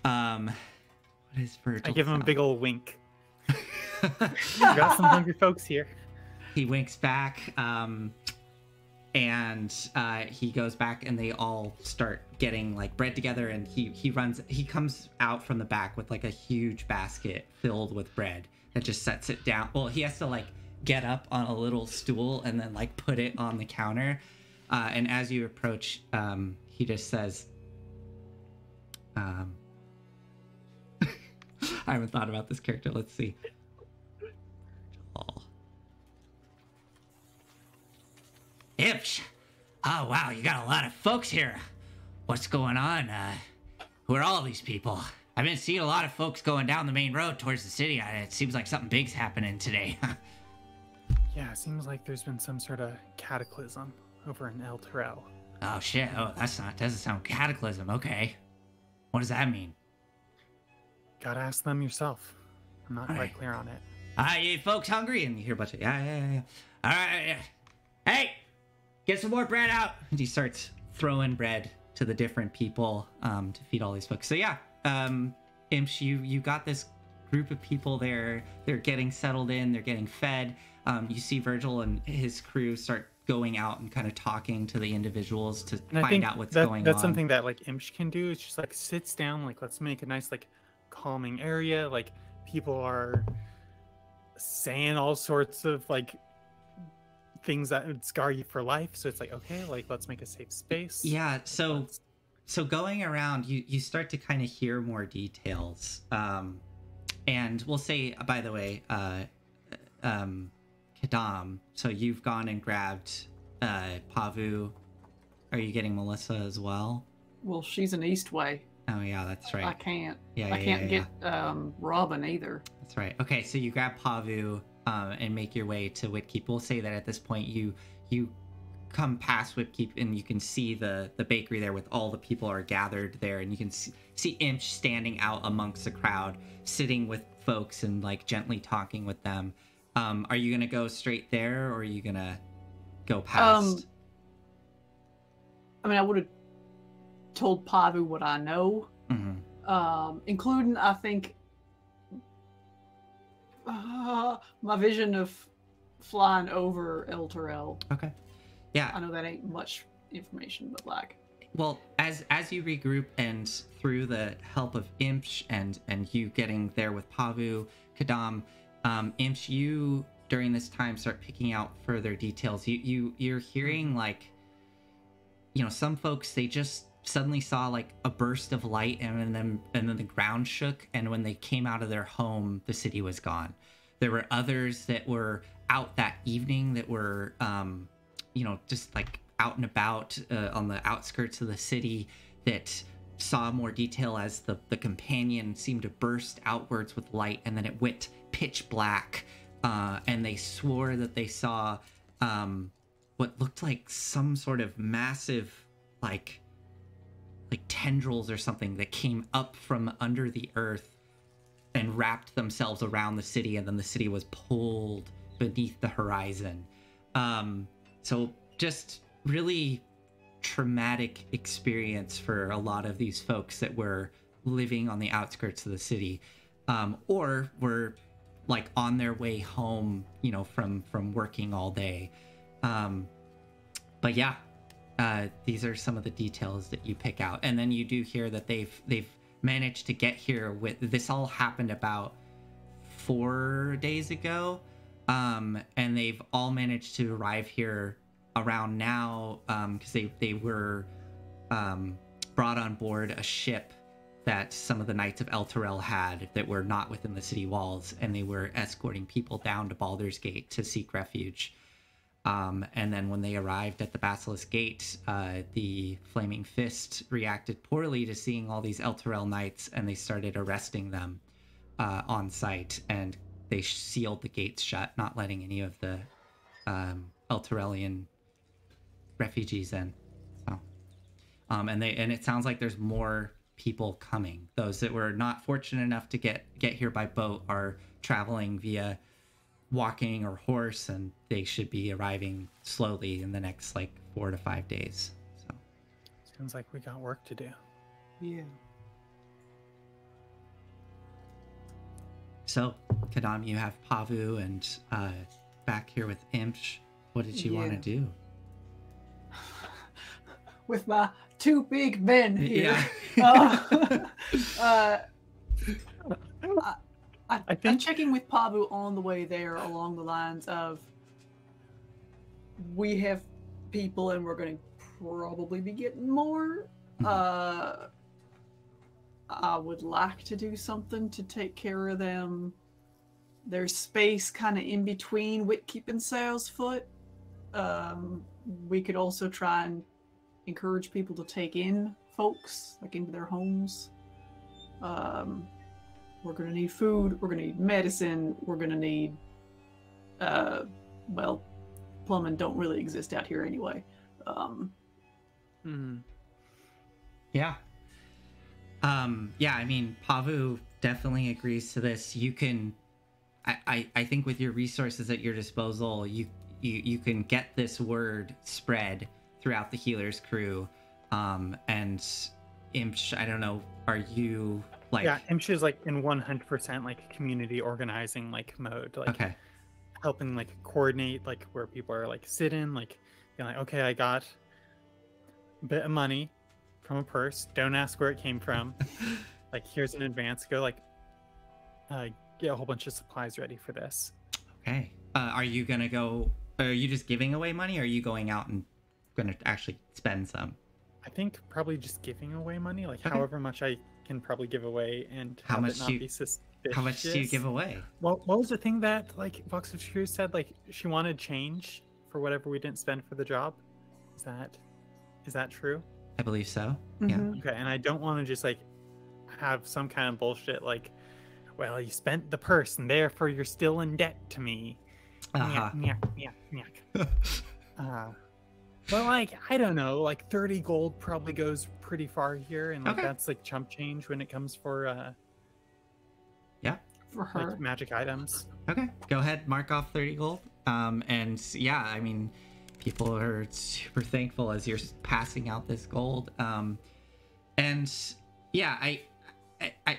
What is Virgil? I give him a big old wink. We got some hungry folks here. He winks back, and he goes back, and they all start getting like bread together. And he comes out from the back with like a huge basket filled with bread and just sets it down. Well, he has to like get up on a little stool and then like put it on the counter. And as you approach, he just says, I haven't thought about this character. Let's see. Ipsh, Oh, wow, you got a lot of folks here. What's going on? Who are all these people? I've been seeing a lot of folks going down the main road towards the city. It seems like something big's happening today. Yeah, it seems like there's been some sort of cataclysm over in El Terrell. Oh, shit. Oh, doesn't sound cataclysm. Okay. What does that mean? Gotta ask them yourself. I'm not All quite right. clear on it. You folks hungry? And you hear a bunch of, yeah. All right, yeah. Hey, get some more bread out. And he starts throwing bread to the different people to feed all these folks. So yeah, Imsh, you got this group of people there. They're getting settled in. They're getting fed. You see Virgil and his crew start going out and kind of talking to the individuals to find out what's going on. That's something that like Imsh can do. It's just like sits down, like let's make a nice like calming area. Like people are saying all sorts of like things that would scar you for life. So it's like, okay, like let's make a safe space. Yeah. So going around, you start to kind of hear more details. And we'll say, by the way, Kadam, so you've gone and grabbed Pavu. Are you getting Melissa as well? Well, she's an Eastway. Oh yeah, that's right. I can't. Yeah, I can't get Robin either. That's right. Okay, so you grab Pavu and make your way to Whitkeep. We'll say that at this point you come past Whitkeep and you can see the bakery there with all the people are gathered there, and you can see Imch standing out amongst the crowd, sitting with folks and like gently talking with them. Are you gonna go straight there, or are you gonna go past? I mean, I would have told Pavu what I know, including, I think, my vision of flying over El Terrell. Okay. Yeah. I know that ain't much information, but like. Well, as you regroup and through the help of Imsh and you getting there with Pavu, Kadam, Imsh, you during this time start picking out further details. You're hearing like, you know, some folks, they just suddenly saw like a burst of light and then the ground shook, and when they came out of their home, the city was gone. There were others that were out that evening that were you know, just like out and about on the outskirts of the city, that saw more detail as the companion seemed to burst outwards with light, and then it went pitch black, and they swore that they saw what looked like some sort of massive like tendrils or something that came up from under the earth and wrapped themselves around the city, and then the city was pulled beneath the horizon. So just really traumatic experience for a lot of these folks that were living on the outskirts of the city, or were like on their way home, you know, from working all day. But yeah, these are some of the details that you pick out, and then you do hear that they've managed to get here. With this all happened about 4 days ago, and they've all managed to arrive here around now, because they were brought on board a ship that some of the Knights of El Terrell had that were not within the city walls, and they were escorting people down to Baldur's Gate to seek refuge. And then when they arrived at the Basilisk Gate, the Flaming Fist reacted poorly to seeing all these El Terrell Knights, and they started arresting them on sight, and they sealed the gates shut, not letting any of the El Terrellian refugees in. So, and it sounds like there's more people coming. Those that were not fortunate enough to get here by boat are traveling via walking or horse, and they should be arriving slowly in the next like 4 to 5 days. So sounds like we got work to do. Yeah. So Kadam, you have Pavu and back here with Imsh. What did you want to do? With my 2 big men here. Yeah. I'm checking with Pavu on the way there along the lines of, we have people and we're going to probably be getting more. I would like to do something to take care of them. There's space kind of in between Whitkeep and Salesfoot. we could also try and encourage people to take in folks, like into their homes. We're gonna need food, we're gonna need medicine, we're gonna need, well, plumbing don't really exist out here anyway. Yeah. Yeah, I mean, Pavu definitely agrees to this. You can, I think with your resources at your disposal, you can get this word spread throughout the healer's crew. And Imsh, I don't know, are you like... Yeah, Imsh is like in 100% like community organizing like mode, like okay, helping like coordinate like where people are like sitting, like being like, okay, I got a bit of money from a purse. Don't ask where it came from. Like, here's an advance. Go like get a whole bunch of supplies ready for this. okay. Are you gonna go? Are you just giving away money, or are you going out and gonna actually spend some? I think probably just giving away money, like Okay. however much I can probably give away, and How have much it not do you- be suspicious. How much do you give away? What was the thing that like Vox of Truth said? Like she wanted change for whatever we didn't spend for the job. Is that true? I believe so. Mhm. Okay, and I don't want to just like have some kind of bullshit like, well, you spent the purse and therefore you're still in debt to me. Uh-huh. But like, I don't know, like 30 gold probably goes pretty far here, and like Okay. that's like chump change when it comes for For her. like magic items. Okay, go ahead, mark off 30 gold. And yeah, I mean, people are super thankful as you're passing out this gold. And yeah, I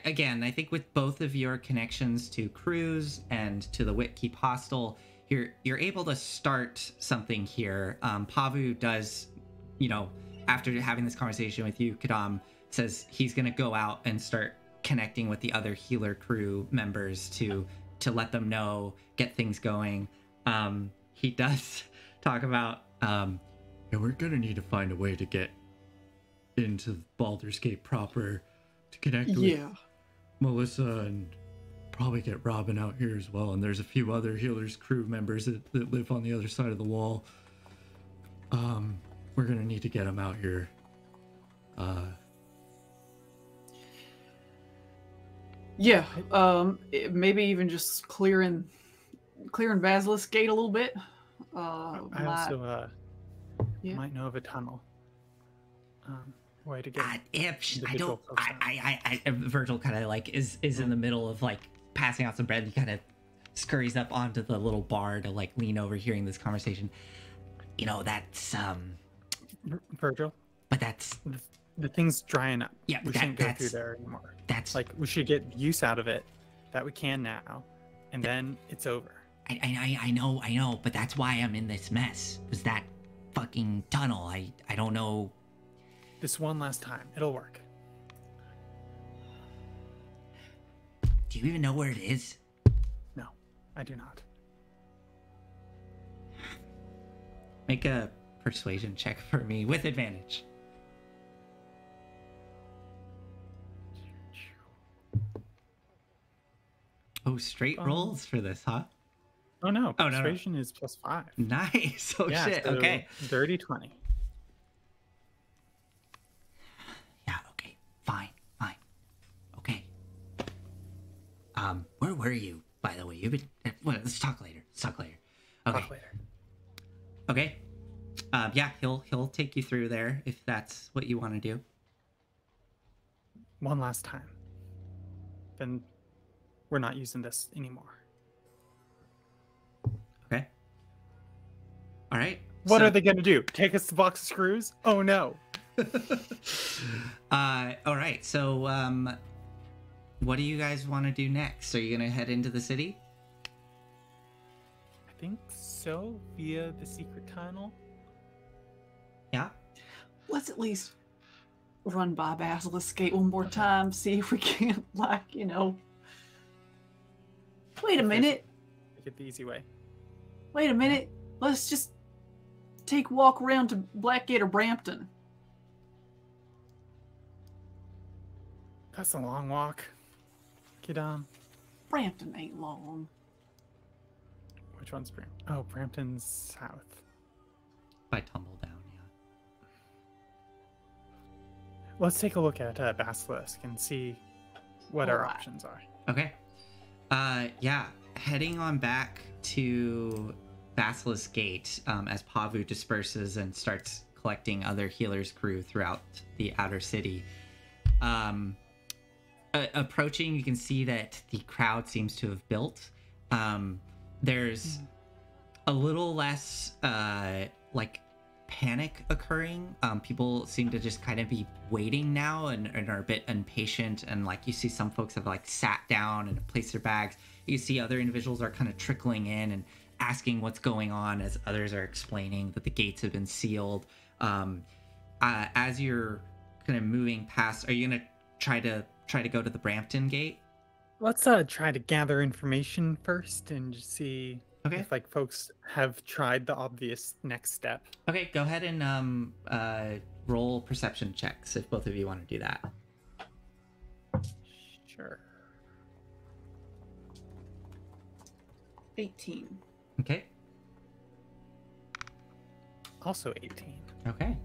again, I think with both of your connections to crews and to the Whitkeep Hostel, you're able to start something here. Pavu does, you know, after having this conversation with you, Kadam says he's gonna go out and start connecting with the other healer crew members to let them know, get things going. He does talk about yeah, we're gonna need to find a way to get into Baldur's Gate proper to connect with Melissa, and probably get Robin out here as well. And there's a few other healers crew members that live on the other side of the wall. We're gonna need to get them out here. Yeah. Maybe even just clearing Basilisk Gate a little bit. I also yeah. might know of a tunnel. Way to get If I individual don't, folks out. Virgil kind of like is in the middle of like passing out some bread. He kind of scurries up onto the little bar to like lean over, hearing this conversation. You know, that's Virgil, but that's the thing's drying up. Yeah, we shouldn't go through there anymore. That's Like, we should get use out of it that we can now, and then it's over. I know, but that's why I'm in this mess. Was that fucking tunnel? I don't know. This one last time, it'll work. Do you even know where it is? No, I do not. Make a persuasion check for me with advantage. Oh, straight rolls for this, huh? Oh no, Oh, no. persuasion is +5. Nice. Oh Yeah, shit. so Okay. Dirty 20. Yeah. Okay. Fine. Okay. Where were you, by the way? You've been. Well, let's talk later. Okay. Talk later. Okay. Yeah, he'll take you through there if that's what you want to do. One last time. Then we're not using this anymore. Okay. All right. What are they going to do? Take us to box of screws? Oh no. All right. So, what do you guys want to do next? Are you gonna head into the city? I think so, via the secret tunnel. Yeah. Let's at least run by Basilisk Gate one more time, see if we can't, like, you know. Wait a minute. Take it the easy way. Wait a minute. Let's just take a walk around to Blackgate or Brampton. That's a long walk. Get on. Brampton ain't long. Which one's Brampton? Oh, Brampton's south. by tumble down, yeah. Let's take a look at Basilisk and see what our Alright. options are. Okay. Yeah, heading on back to Basilisk Gate as Pavu disperses and starts collecting other healers' crew throughout the outer city. Approaching, you can see that the crowd seems to have built. There's a little less like panic occurring. People seem to just kind of be waiting now and are a bit impatient, and like you see some folks have like sat down and placed their bags. You see other individuals are kind of trickling in and asking what's going on as others are explaining that the gates have been sealed. As you're kind of moving past, are you gonna try to go to the Brampton gate? Let's try to gather information first and just see Okay. if like folks have tried the obvious next step. Okay, go ahead and roll perception checks if both of you want to do that. Sure. 18. Okay. Also 18. Okay.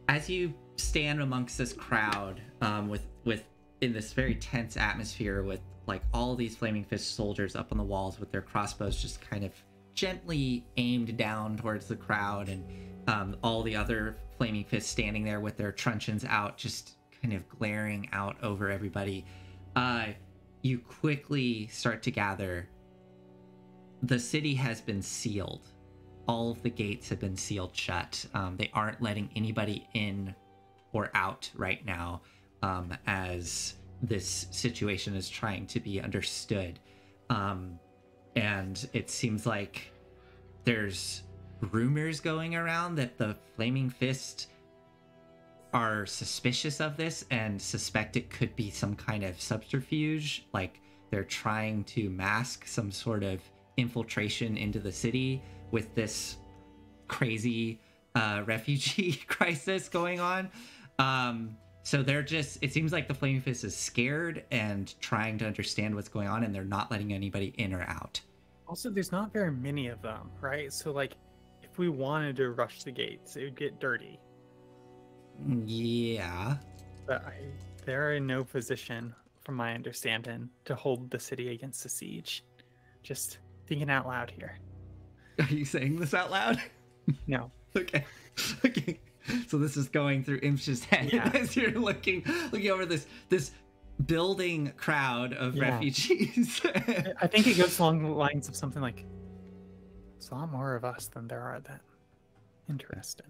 As you stand amongst this crowd, with in this very tense atmosphere, with like all these Flaming Fist soldiers up on the walls with their crossbows just kind of gently aimed down towards the crowd, and all the other Flaming Fists standing there with their truncheons out, just kind of glaring out over everybody, you quickly start to gather. The city has been sealed. All of the gates have been sealed shut. They aren't letting anybody in or out right now, as this situation is trying to be understood. And it seems like there's rumors going around that the Flaming Fist are suspicious of this and suspect it could be some kind of subterfuge, like they're trying to mask some sort of infiltration into the city with this crazy refugee crisis going on. So they're just, it seems like the Flaming Fist is scared and trying to understand what's going on, and they're not letting anybody in or out. Also, there's not very many of them, right? So like if we wanted to rush the gates, it would get dirty. Yeah. But they're in no position, from my understanding, to hold the city against the siege. Just thinking out loud here. Are you saying this out loud? No. Okay. Okay. So this is going through Imsh's head as you're looking over this building crowd of refugees. I think it goes along the lines of something like, "It's a lot more of us than there are then." Interesting.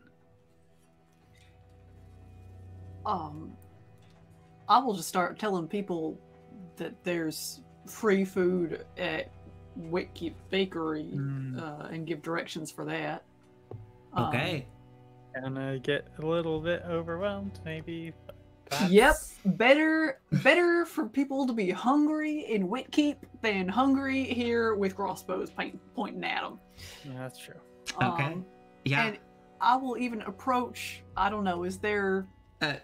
I will just start telling people that there's free food at Whitkeep Bakery and give directions for that. Okay. Gonna get a little bit overwhelmed, maybe. Yep, better for people to be hungry in Whitkeep than hungry here with crossbows pointing at them. Yeah, that's true. Okay. Yeah. And I will even approach, I don't know, is there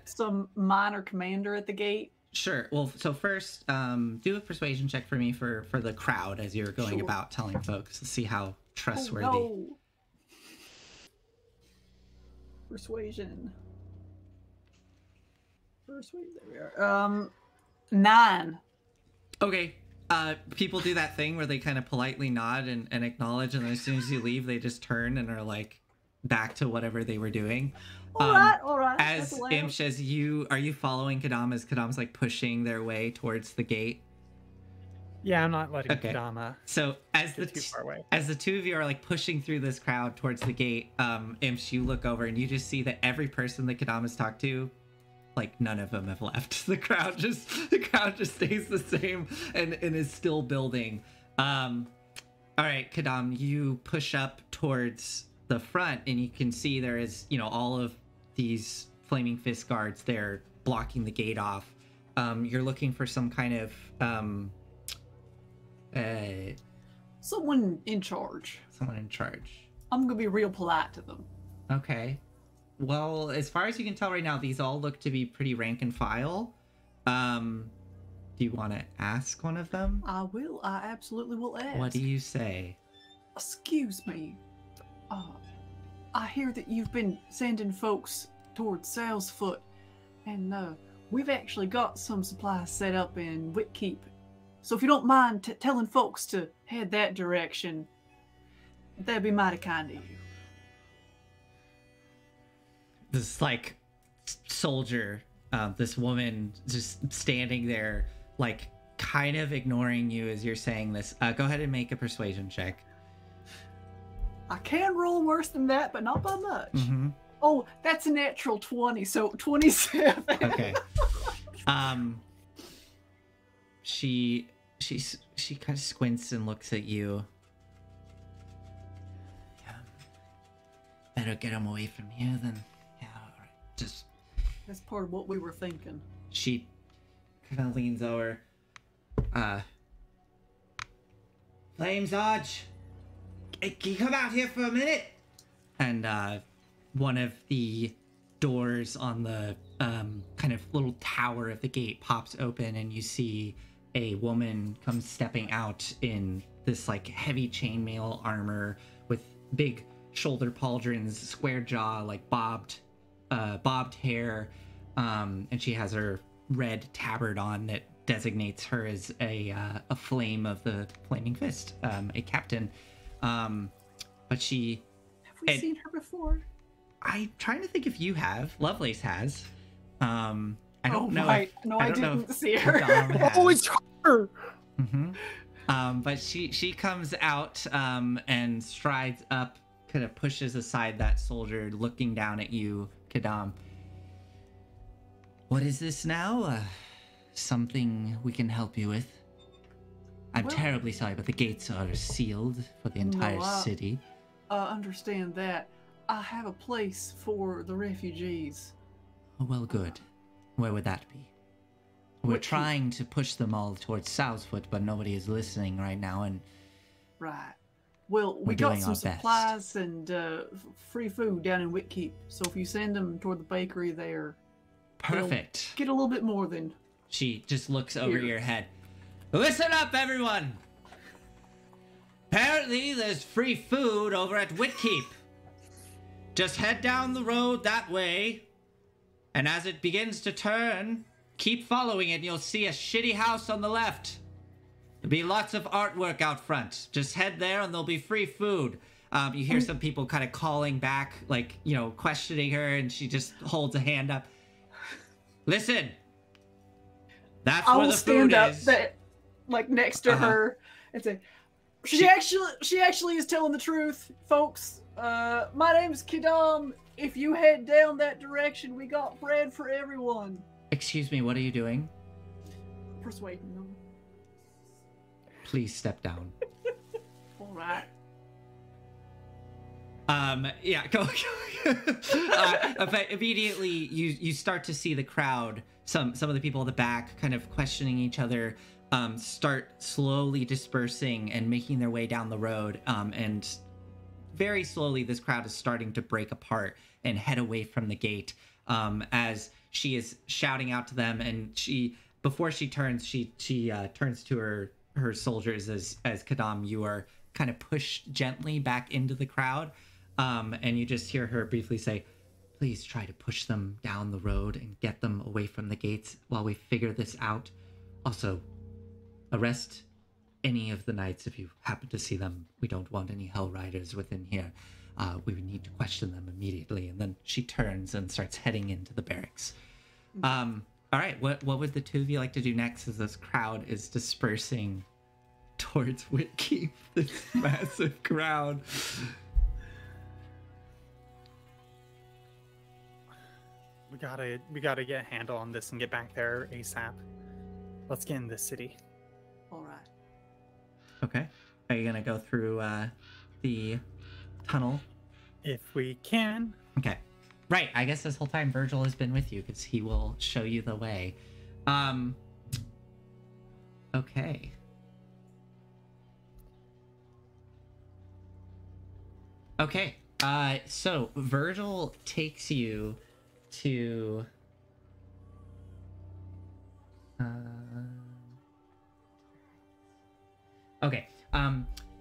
some minor commander at the gate? Sure. Well, so first, do a persuasion check for me for the crowd as you're going about telling folks to see how trustworthy. Oh, no. Persuasion. There we are. 9. Okay. People do that thing where they kind of politely nod and acknowledge, and then as soon as you leave, they just turn and are like back to whatever they were doing. All right. As Imsh, are you following Kadam as Kadam's like pushing their way towards the gate? Yeah, I'm not letting Kadama. So as too far away. As the two of you are like pushing through this crowd towards the gate, Imsh, you look over and you just see that every person that Kadama's talked to, like none of them have left. The crowd just stays the same and is still building. All right, Kadam, you push up towards the front and you can see there is, all of these Flaming Fist guards there blocking the gate off. You're looking for some kind of someone in charge. Someone in charge. I'm gonna be real polite to them. Okay. Well, as far as you can tell right now, these all look to be pretty rank and file. Do you want to ask one of them? I will. I absolutely will ask. What do you say? Excuse me. I hear that you've been sending folks towards Salesfoot, and we've actually got some supplies set up in Whitkeep. So if you don't mind telling folks to head that direction, that'd be mighty kind of you. This like soldier, this woman just standing there, like kind of ignoring you as you're saying this. Go ahead and make a persuasion check. I can roll worse than that, but not by much. Mm-hmm. Oh, that's a natural 20, so 27. Okay. She kind of squints and looks at you. Yeah. Better get him away from here then. Yeah, all right. Just. That's part of what we were thinking. She kind of leans over. Flames Arch, can you come out here for a minute? And one of the doors on the kind of little tower of the gate pops open, and you see a woman come stepping out in this like heavy chainmail armor with big shoulder pauldrons, square jaw, like bobbed hair, and she has her red tabard on that designates her as a flame of the Flaming Fist, a captain. But she... Have we seen her before? I'm trying to think if you have. Lovelace has. I don't know. Right. No, I didn't see her. Oh, it's her! Mm-hmm. But she comes out and strides up, kind of pushes aside that soldier, looking down at you, Kadam. What is this now? Something we can help you with? I'm terribly sorry, but the gates are sealed for the entire city. Understand that. I have a place for the refugees. Oh, well, good. Where would that be? We're trying to push them all towards Southfoot, but nobody is listening right now, and... Right. Well, we got some supplies and free food down in Whitkeep, so if you send them toward the bakery there... Perfect. Get a little bit more than... She just looks over your head. Listen up, everyone! Apparently, there's free food over at Whitkeep. Just head down the road that way, and as it begins to turn, keep following it and you'll see a shitty house on the left. There'll be lots of artwork out front. Just head there and there'll be free food. You hear some people kind of calling back, like, you know, questioning her, and she just holds a hand up. Listen! That's where the food is. I will stand up like next to her and say, she actually is telling the truth, folks. My name's Kidam. If you head down that direction, we got bread for everyone. Excuse me, what are you doing? Persuading them. Please step down. All right. Yeah, go. But immediately you start to see the crowd, some of the people in the back kind of questioning each other, start slowly dispersing and making their way down the road, and very slowly this crowd is starting to break apart and head away from the gate, as she is shouting out to them, and before she turns, she turns to her soldiers as Kadam, you are kind of pushed gently back into the crowd, and you just hear her briefly say, please try to push them down the road and get them away from the gates while we figure this out. Also, arrest any of the knights if you happen to see them. We don't want any Hell Riders within here. We would need to question them immediately. And then she turns and starts heading into the barracks. All right, what would the two of you like to do next as this crowd is dispersing towards Whitkeep, this massive crowd? We gotta get a handle on this and get back there ASAP. Let's get in this city. All right. Okay. Are you gonna go through the tunnel? If we can. Okay. Right. I guess this whole time Virgil has been with you because he will show you the way. Okay. Okay. So Virgil takes you to okay.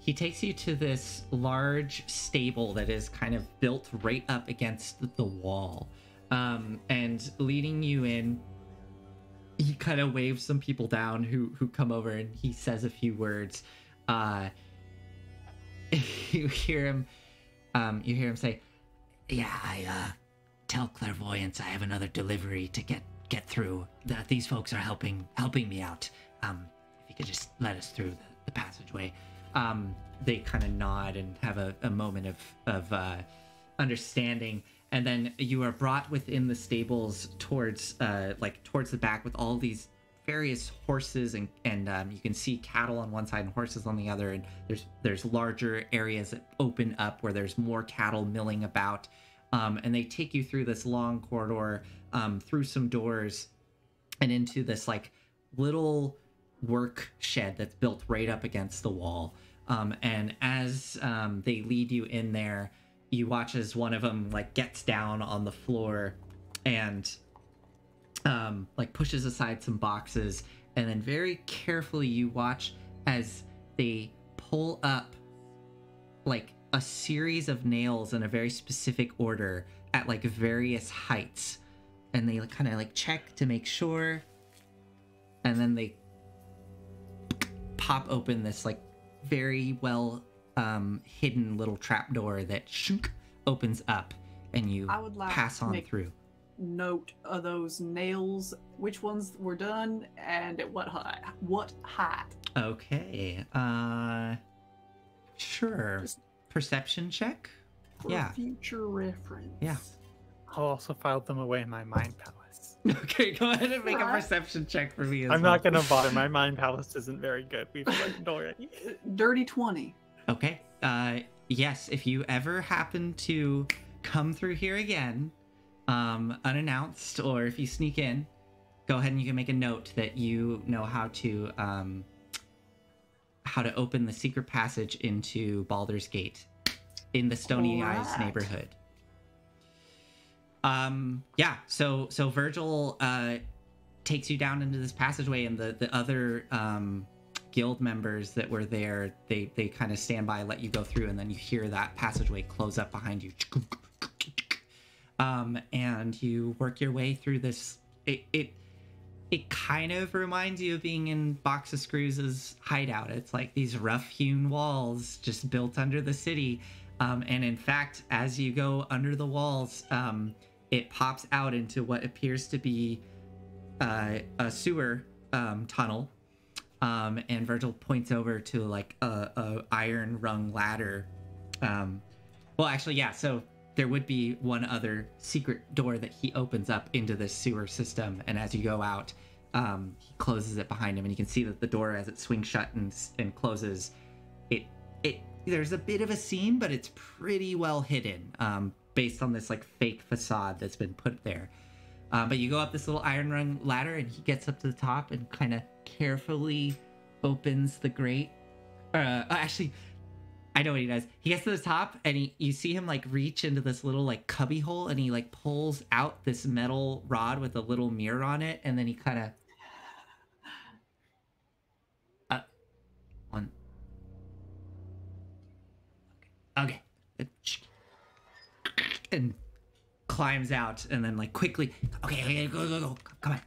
he takes you to this large stable that is kind of built right up against the wall. And leading you in, he kind of waves some people down who come over, and he says a few words. You hear him say, "Yeah, I tell clairvoyance I have another delivery to get through. That these folks are helping me out. If you could just let us through the passageway." They kind of nod and have a moment of understanding, and then you are brought within the stables towards the back with all these various horses, and you can see cattle on one side and horses on the other, and there's larger areas that open up where there's more cattle milling about, and they take you through this long corridor, through some doors, and into this like little work shed that's built right up against the wall. And as they lead you in there, you watch as one of them like gets down on the floor and like pushes aside some boxes, and then very carefully you watch as they pull up like a series of nails in a very specific order at like various heights, and they kind of like check to make sure, and then they pop open this like very well hidden little trapdoor that opens up, and you I would like pass to on make through. Note of those nails, which ones were done and at what height. Okay. Sure. Just Perception check? for Yeah. future reference. Yeah. I'll also file them away in my mind palace. Okay, go ahead and make a Right. perception check for me as I'm well. not gonna bother. My mind palace isn't very good. We've learned already. Dirty 20. Okay. Yes, if you ever happen to come through here again, unannounced, or if you sneak in, go ahead and you can make a note that you know how to open the secret passage into Baldur's Gate in the Stony Eyes Alright. neighborhood. Yeah, so Virgil takes you down into this passageway, and the other guild members that were there, they kind of stand by, let you go through, and then you hear that passageway close up behind you. And you work your way through this. It kind of reminds you of being in Box of Screws' hideout. It's like these rough-hewn walls just built under the city. And in fact, as you go under the walls, it pops out into what appears to be a sewer tunnel. And Virgil points over to like a iron rung ladder. Well, actually, yeah. So there would be one other secret door that he opens up into this sewer system, and as you go out, he closes it behind him, and you can see that the door, as it swings shut and closes, there's a bit of a seam, but it's pretty well hidden, based on this like fake facade that's been put there. But you go up this little iron rung ladder, and he gets up to the top and kind of carefully opens the grate. Actually, I know what he does. He gets to the top, and you see him like reach into this little like cubby hole, and he like pulls out this metal rod with a little mirror on it, and then he kind of one. Okay. And climbs out, and then like quickly, okay, go. Come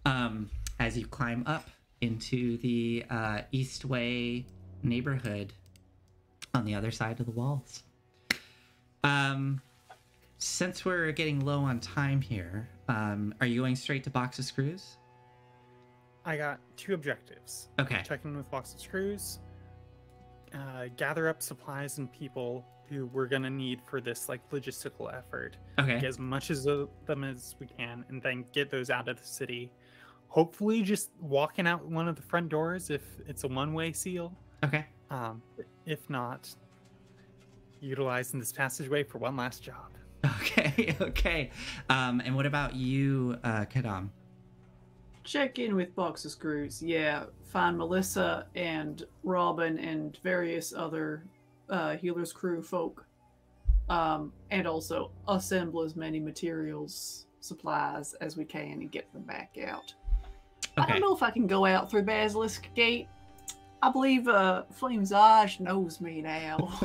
on. As you climb up into the Eastway neighborhood on the other side of the walls. Since we're getting low on time here, are you going straight to Box of Screws? I got 2 objectives. Okay. Check in with Box of Screws, gather up supplies and people who we're gonna need for this like logistical effort. Okay. Get as much of them as we can, and then get those out of the city. Hopefully, just walking out one of the front doors if it's a one-way seal. Okay. If not, utilizing this passageway for one last job. Okay. And what about you, Kadam? Check in with Box of Screws. Yeah, find Melissa and Robin and various other Healer's Crew folk. And also assemble as many materials, supplies as we can and get them back out. I Okay. don't know if I can go out through Basilisk Gate. I believe Flamesage knows me now.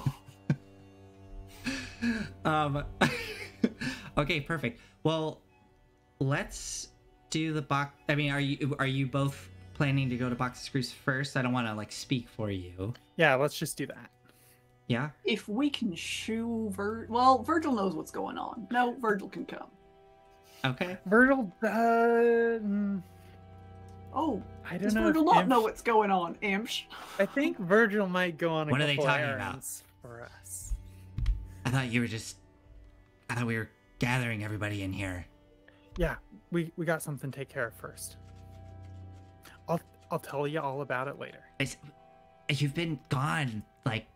Okay, perfect. Well, let's do the box. I mean, are you both planning to go to Box of Screws first? I don't want to like speak for you. Yeah, let's just do that. Yeah. If we can shoo Virgil knows what's going on. No, Virgil can come. Okay. Virgil, Oh, I don't does know. Virgil if not Imsh- know what's going on, Imsh? I think Virgil might go on a What are they couple talking about? errands for us. I thought we were gathering everybody in here. Yeah, we got something to take care of first. I'll tell you all about it later. You've been gone like,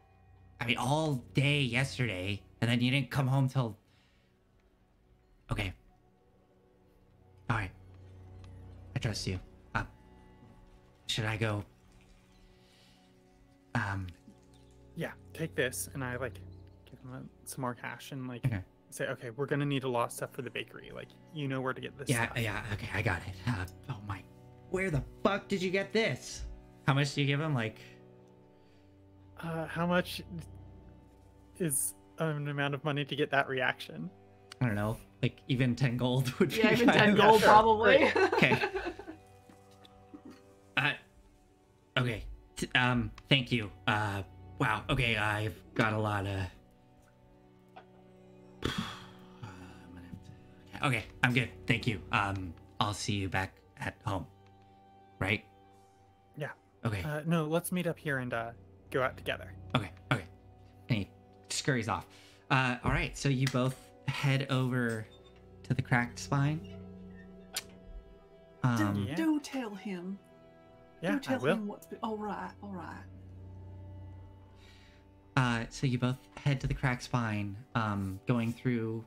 I mean, all day yesterday, and then you didn't come home till. Okay. All right. I trust you. Should I go? Yeah, take this, and I like give him some more cash and like Okay. say, okay, we're gonna need a lot of stuff for the bakery. Like, you know where to get this Yeah, stuff. yeah. Okay, I got it. Oh my, where the fuck did you get this? How much do you give him? Like, How much is an amount of money to get that reaction? I don't know. Like even 10 gold would be. Yeah, even kind 10 of- gold sure. probably. Okay. Okay. Thank you. Wow. Okay, I've got a lot of. Okay, I'm good. Thank you. I'll see you back at home. Right? Yeah. Okay. No, let's meet up here and go out together. Okay. And he scurries off. All right. So you both head over to the cracked spine. Yeah. Do tell him. Yeah, Do I tell will. him what's been. All right. So you both head to the cracked spine, going through,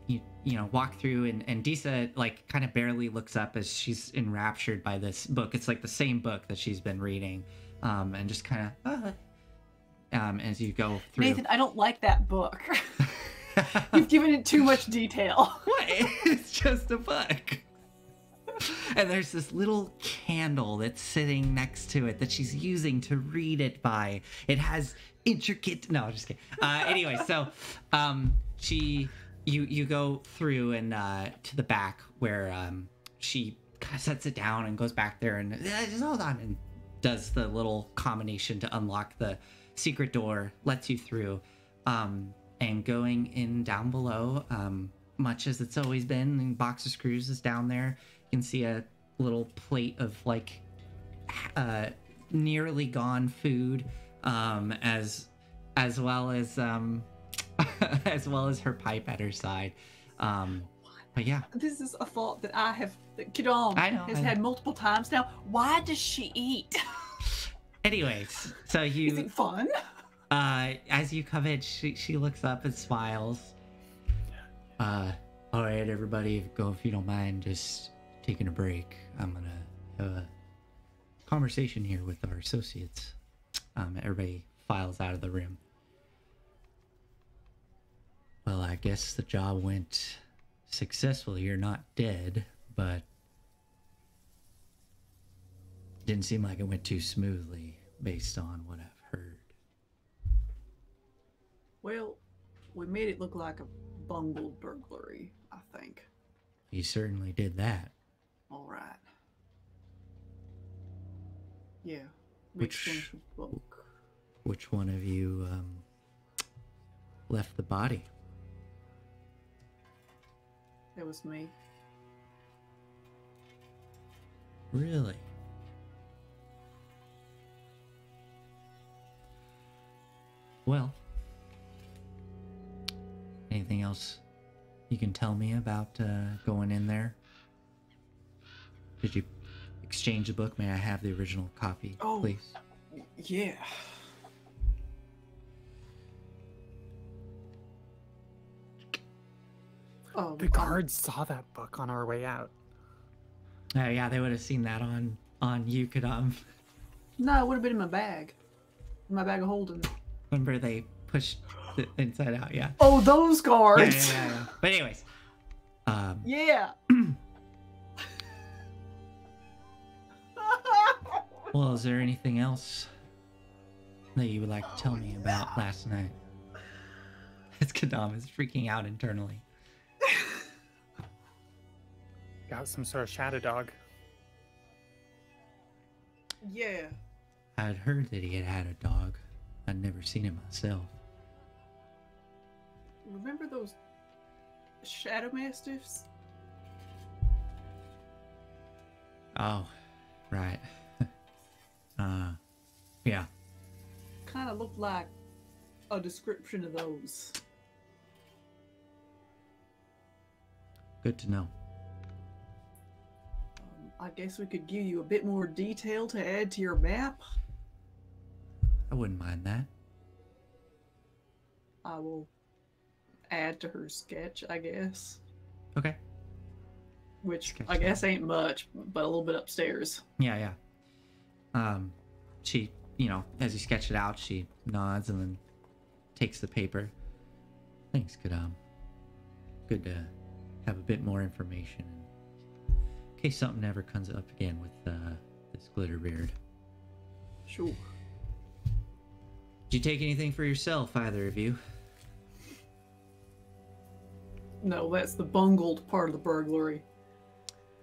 you know, walk through, and Disa, like, kind of barely looks up as she's enraptured by this book. It's like the same book that she's been reading, and just kind of, as you go through. Nathan, I don't like that book. You've given it too much detail. What? It's just a book. And there's this little candle that's sitting next to it that she's using to read it by. It has intricate. No, I'm just kidding. Anyway, so you go through and to the back where she kind of sets it down and goes back there and just hold on and does the little combination to unlock the secret door, lets you through, and going in down below, much as it's always been, and Box of Screws is down there. You can see a little plate of like nearly gone food, as well as as well as her pipe at her side. But yeah, This is a thought that Kidam I know, has I know. had multiple times now. Why does she eat? anyways, so Is you it fun? as you come in, she looks up and smiles. All right, everybody, go if you don't mind, just taking a break. I'm gonna have a conversation here with our associates. Everybody files out of the room. Well, I guess the job went successfully. You're not dead, but didn't seem like it went too smoothly based on what I've heard. Well, we made it look like a bungled burglary, I think. You certainly did that. All right. Yeah. We Which- exchanged the book. Which one of you left the body? It was me. Really? Well, anything else you can tell me about going in there? Did you exchange the book? May I have the original copy, Oh. please? Yeah. The guards saw that book on our way out. Oh yeah, they would have seen that on Yukadam. No, it would have been in my bag. In my bag of holding. Remember they pushed it inside out? Yeah. Oh, those Yeah, guards. yeah. But anyways, Yeah. Well, is there anything else that you would like to tell me about last night? As Kadam is freaking out internally. Got some sort of shadow dog. Yeah. I'd heard that he had a dog. I'd never seen it myself. Remember those shadow mastiffs? Oh, right. Yeah. Kind of looked like a description of those. Good to know. I guess we could give you a bit more detail to add to your map. I wouldn't mind that. I will add to her sketch, I guess. Okay. Which Sketch I guess ain't much, but a little bit upstairs. Yeah. She, as you sketch it out, she nods and then takes the paper. Thanks, Kadam. Good to have a bit more information in case something ever comes up again with this Glitterbeard. Sure. Did you take anything for yourself, either of you? No, that's the bungled part of the burglary.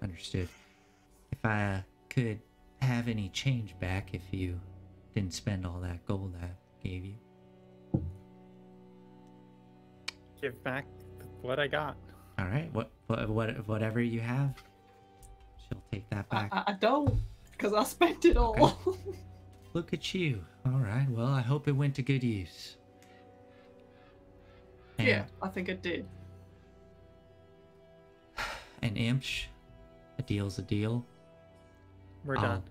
Understood. If I could have any change back if you didn't spend all that gold I gave you. Give back what I got. All right. Whatever you have, she'll take that back. I don't, because I spent it all. Okay. Look at you. All right. Well, I hope it went to good use. And, Yeah, I think it did. And Imsh, a deal's a deal. We're done.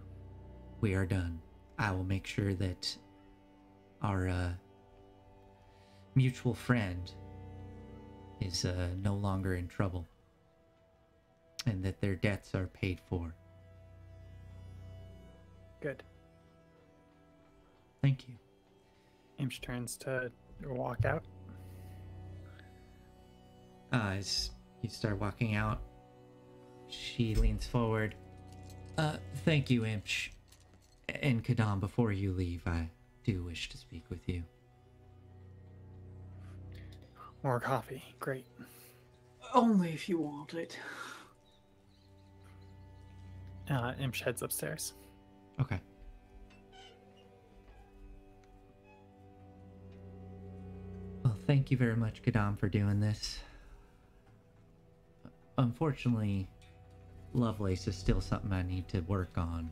We are done. I will make sure that our mutual friend is no longer in trouble and that their debts are paid for. Good. Thank you. Imsh turns to walk out. As you start walking out, she leans forward. Thank you, Imsh. And Kadam, before you leave, I do wish to speak with you. More coffee. Great. Only if you want it. Imsh heads upstairs. Okay. Well, thank you very much, Kadam, for doing this. Unfortunately, Lovelace is still something I need to work on.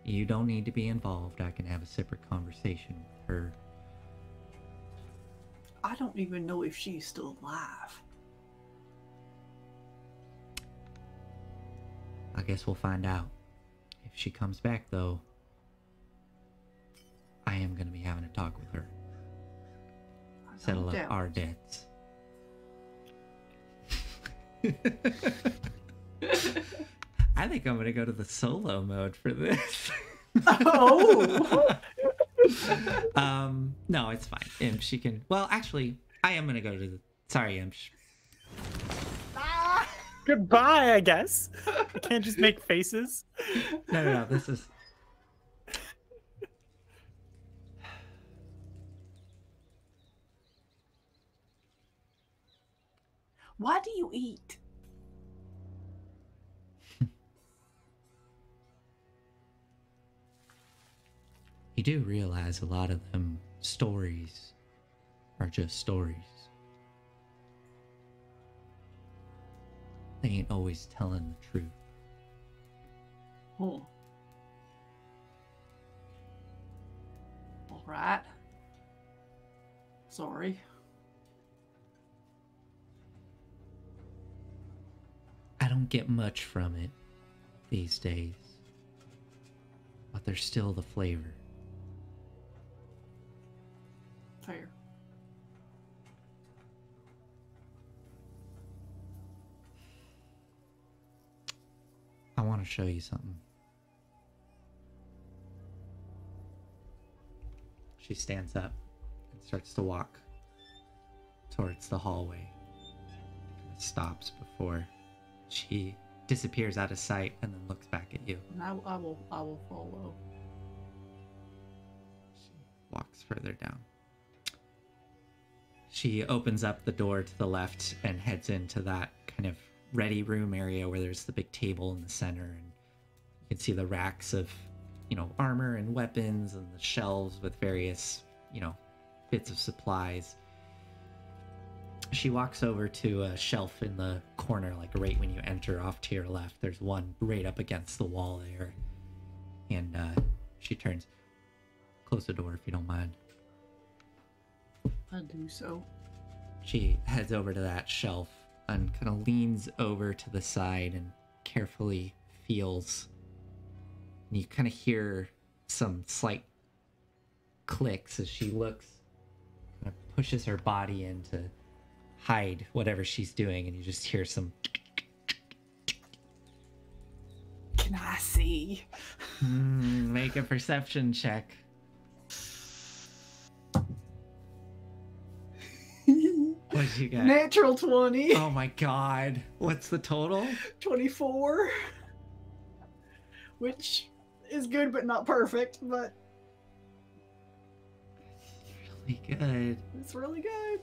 You don't need to be involved. I can have a separate conversation with her. I don't even know if she's still alive. I guess we'll find out. If she comes back, though, I am going to be having a talk with her. Settle up our debts. I think I'm going to go to the solo mode for this. Oh! No, it's fine. Imsh, she can... Well, actually, I am going to go to the... Sorry, Imsh. Goodbye, I guess. I can't just make faces. No, this is... Why do you eat? You do realize a lot of them stories are just stories. They ain't always telling the truth. Oh. All right. Sorry. I don't get much from it these days, but there's still the flavor. Fair. I want to show you something. She stands up and starts to walk towards the hallway. Stops before she disappears out of sight and then looks back at you. And I will follow. walks further down. She opens up the door to the left and heads into that kind of ready room area where there's the big table in the center, and you can see the racks of, armor and weapons and the shelves with various, bits of supplies. She walks over to a shelf in the corner, like right when you enter off to your left. There's one right up against the wall there. And she turns. Close the door if you don't mind. I do so. She heads over to that shelf and kind of leans over to the side and carefully feels. And you kind of hear some slight clicks as she looks, kind of pushes her body in to hide whatever she's doing, and you just hear some. Can I see? Make a perception check. What'd you get? Natural 20. Oh my god. What's the total? 24. Which is good but not perfect, but Really good. it's really good.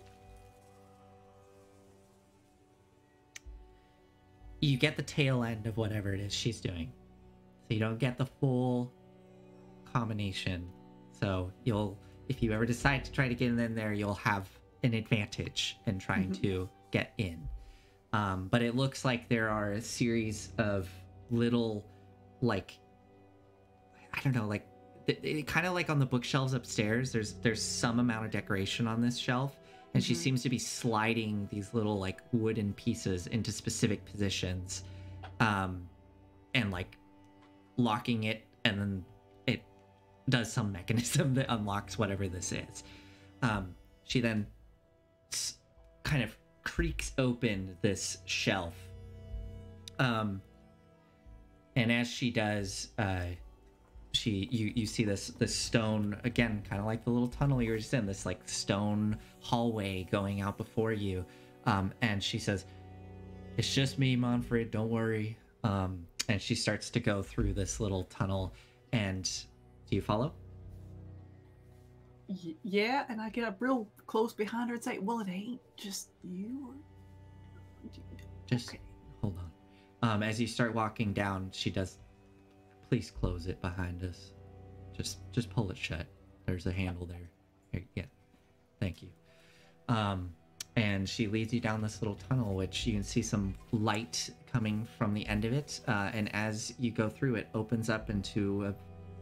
You get the tail end of whatever it is she's doing. So you don't get the full combination. So if you ever decide to try to get in there, you'll have an advantage in trying to get in. But it looks like there are a series of little, like, I don't know, like, kind of like on the bookshelves upstairs, there's some amount of decoration on this shelf, and she seems to be sliding these little, like, wooden pieces into specific positions, and, like, locking it, and then it does some mechanism that unlocks whatever this is. She then kind of creaks open this shelf, and as she does, you see this stone, again, kind of like the little tunnel you were just in, this like stone hallway going out before you, and she says, "It's just me, Manfred, don't worry." And she starts to go through this little tunnel, and do you follow? Yeah, and I get up real close behind her and say, "Well, it ain't just you." Just okay. Hold on. As you start walking down, she does, "Please close it behind us. Just pull it shut. There's a handle there. Here, yeah. Thank you." And she leads you down this little tunnel, which you can see some light coming from the end of it. And as you go through, it opens up into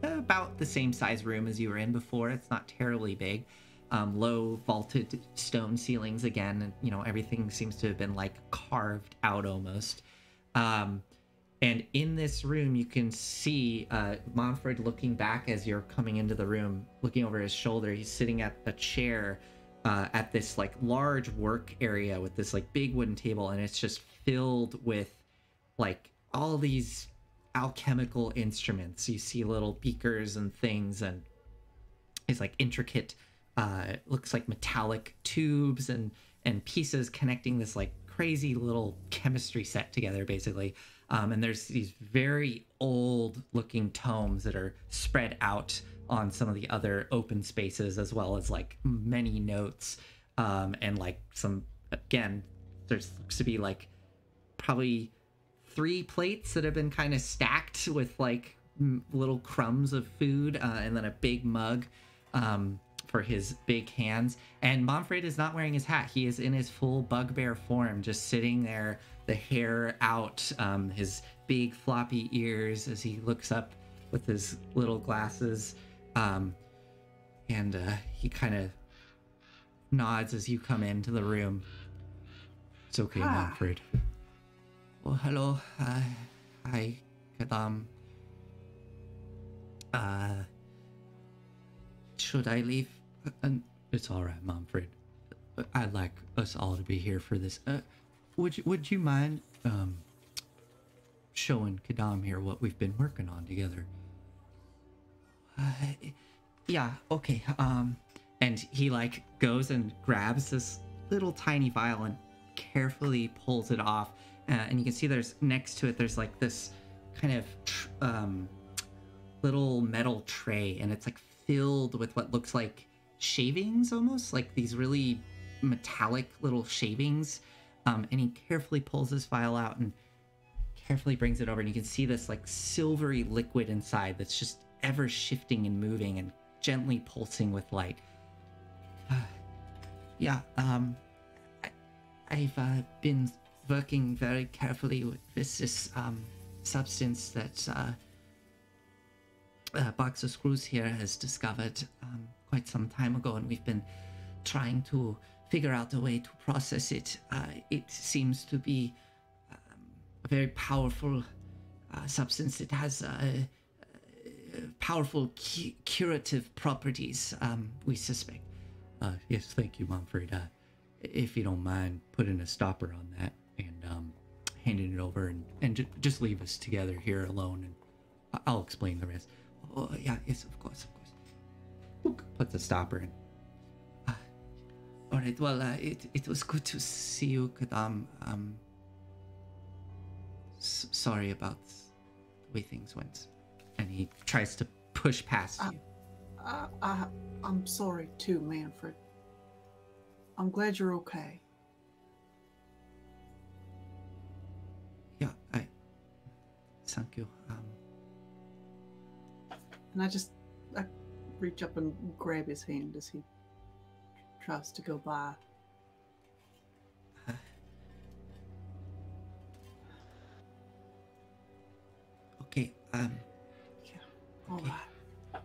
about the same size room as you were in before. It's not terribly big. Low vaulted stone ceilings again, and everything seems to have been like carved out almost. And in this room, you can see Manfred looking back as you're coming into the room, looking over his shoulder. He's sitting at a chair at this like large work area with this like big wooden table, and it's just filled with like all these alchemical instruments. You see little beakers and things, and it's like intricate, looks like metallic tubes and pieces connecting this like crazy little chemistry set together, basically. And there's these very old looking tomes that are spread out on some of the other open spaces, as well as like many notes, and like some, again, there's looks to be like probably 3 plates that have been kind of stacked with like little crumbs of food, and then a big mug for his big hands. And Manfred is not wearing his hat. He is in his full bugbear form, just sitting there, the hair out, his big floppy ears as he looks up with his little glasses. And he kind of nods as you come into the room. "It's okay, Manfred." "Well, hello. Hi, Kadam. Should I leave?" "It's all right, Manfred. I'd like us all to be here for this. Would you mind showing Kadam here what we've been working on together?" "Yeah, okay." And he like goes and grabs this little tiny vial and carefully pulls it off, and you can see there's next to it, there's like this kind of little metal tray, and it's like filled with what looks like shavings, almost like these really metallic little shavings. And he carefully pulls his vial out and carefully brings it over, and you can see this like silvery liquid inside that's just ever shifting and moving and gently pulsing with light. Yeah, I've been working very carefully with this substance that Box of Screws here has discovered quite some time ago, and we've been trying to figure out a way to process it. It seems to be a very powerful substance. It has powerful curative properties, we suspect. Yes, thank you, Manfred. If you don't mind putting a stopper on that and handing it over and just leave us together here alone, and I'll explain the rest. Oh, yeah, yes, of course. Put the stopper in. All right, well, it was good to see you, Kadam. Sorry about the way things went. And he tries to push past you. I'm sorry too, Manfred. I'm glad you're okay. Yeah, thank you. And I reach up and grab his hand as he tries to go by. Okay, Yeah, all okay. right.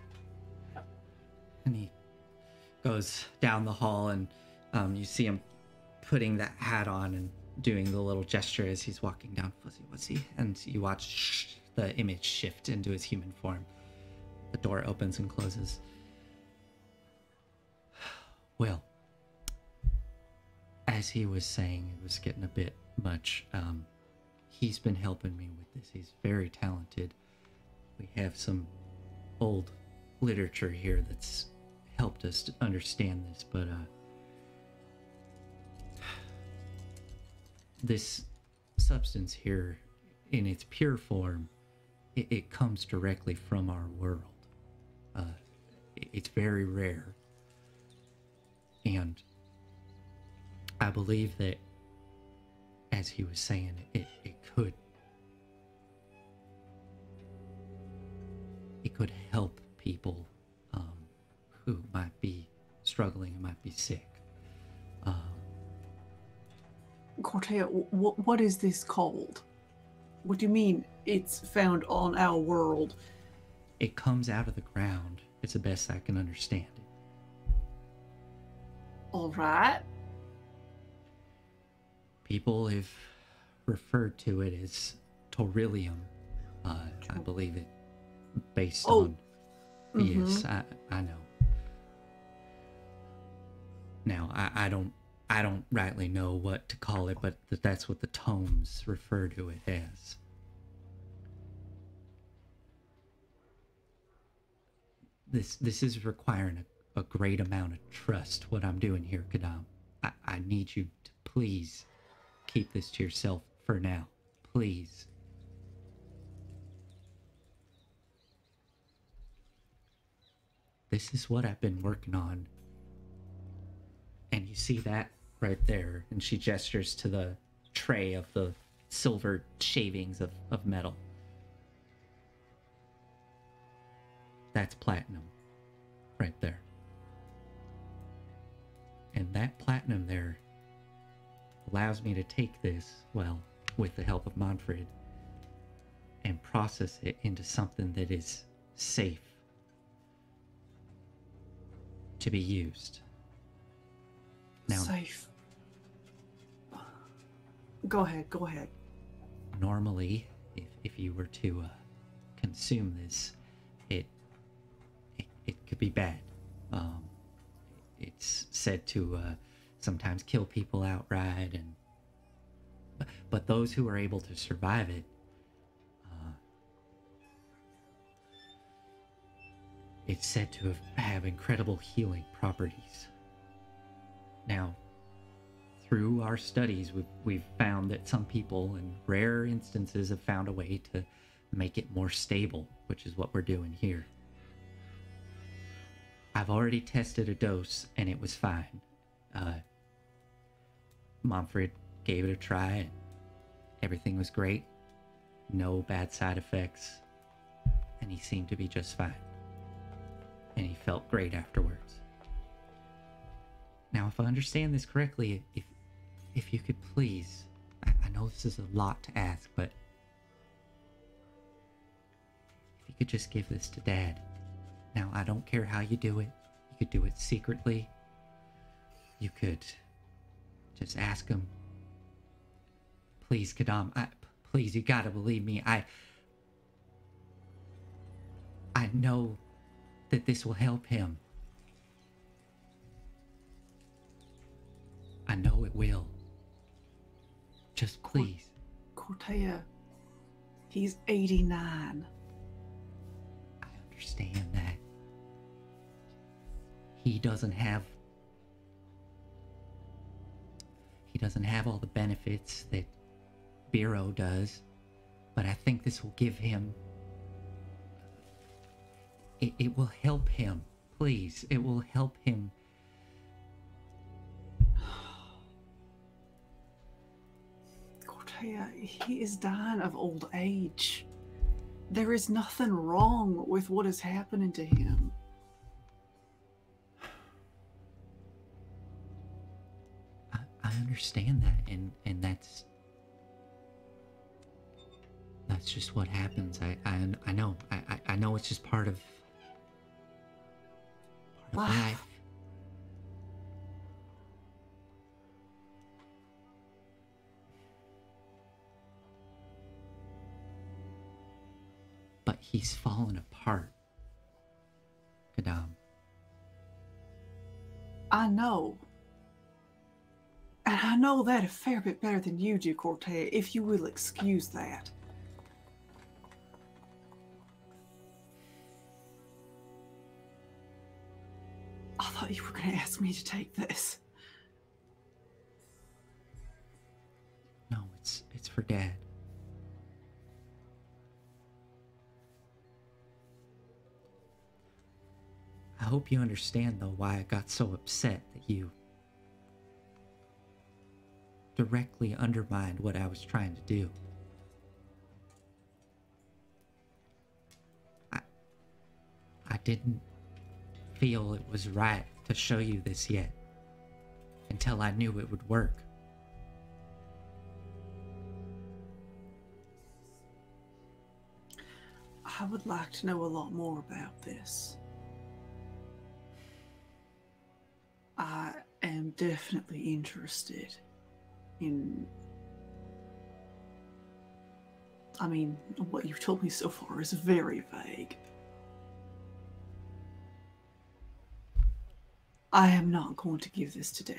And he goes down the hall, and you see him putting that hat on and doing the little gesture as he's walking down. Fuzzy Wuzzy, and you watch the image shift into his human form. The door opens and closes. Well, as he was saying, it was getting a bit much. He's been helping me with this. He's very talented. We have some old literature here that's helped us to understand this, but this substance here, in its pure form, it comes directly from our world. It's very rare, and I believe that, as he was saying, it could help people who might be struggling and might be sick. Corteo, what is this called? What do you mean it's found on our world? It comes out of the ground. It's the best I can understand it. All right. People have referred to it as Torrillium. I believe it based on... Mm-hmm. Yes, I know. Now, I don't rightly know what to call it, but that's what the tomes refer to it as. This is requiring a great amount of trust, what I'm doing here, Kadam. I need you to please keep this to yourself for now. Please. This is what I've been working on. And you see that right there, and she gestures to the tray of the silver shavings of metal. That's platinum right there. And that platinum there allows me to take this, well, with the help of Manfred, and process it into something that is safe to be used. Now, Safe. Go ahead. Normally, if you were to consume this, it could be bad. It's said to sometimes kill people outright, but those who are able to survive it, it's said to have incredible healing properties. Now, through our studies, we've found that some people, in rare instances, have found a way to make it more stable, which is what we're doing here. I've already tested a dose and it was fine. Momfred gave it a try and everything was great. No bad side effects. And he seemed to be just fine. And he felt great afterwards. Now, if I understand this correctly, if you could please, I know this is a lot to ask, but if you could just give this to Dad. Now, I don't care how you do it. You could do it secretly. You could just ask him. Please, Kadam, please, you gotta believe me. I know that this will help him. I know it will. Just please. Cortea, he's 89. I understand that. He doesn't have all the benefits that Biro does, but I think this will give him... It will help him. Please, it will help him. Cortea, he is dying of old age. There is nothing wrong with what is happening to him. I understand that, and that's just what happens. I know. I know it's just part of life. But he's fallen apart, Kadam. I know. And I know that a fair bit better than you do, Cortea, if you will excuse that. I thought you were going to ask me to take this. No, it's for Dad. I hope you understand, though, why I got so upset that you directly undermined what I was trying to do. I didn't feel it was right to show you this yet, until I knew it would work. I would like to know a lot more about this. I am definitely interested in... I mean, what you've told me so far is very vague. I am not going to give this to Dad.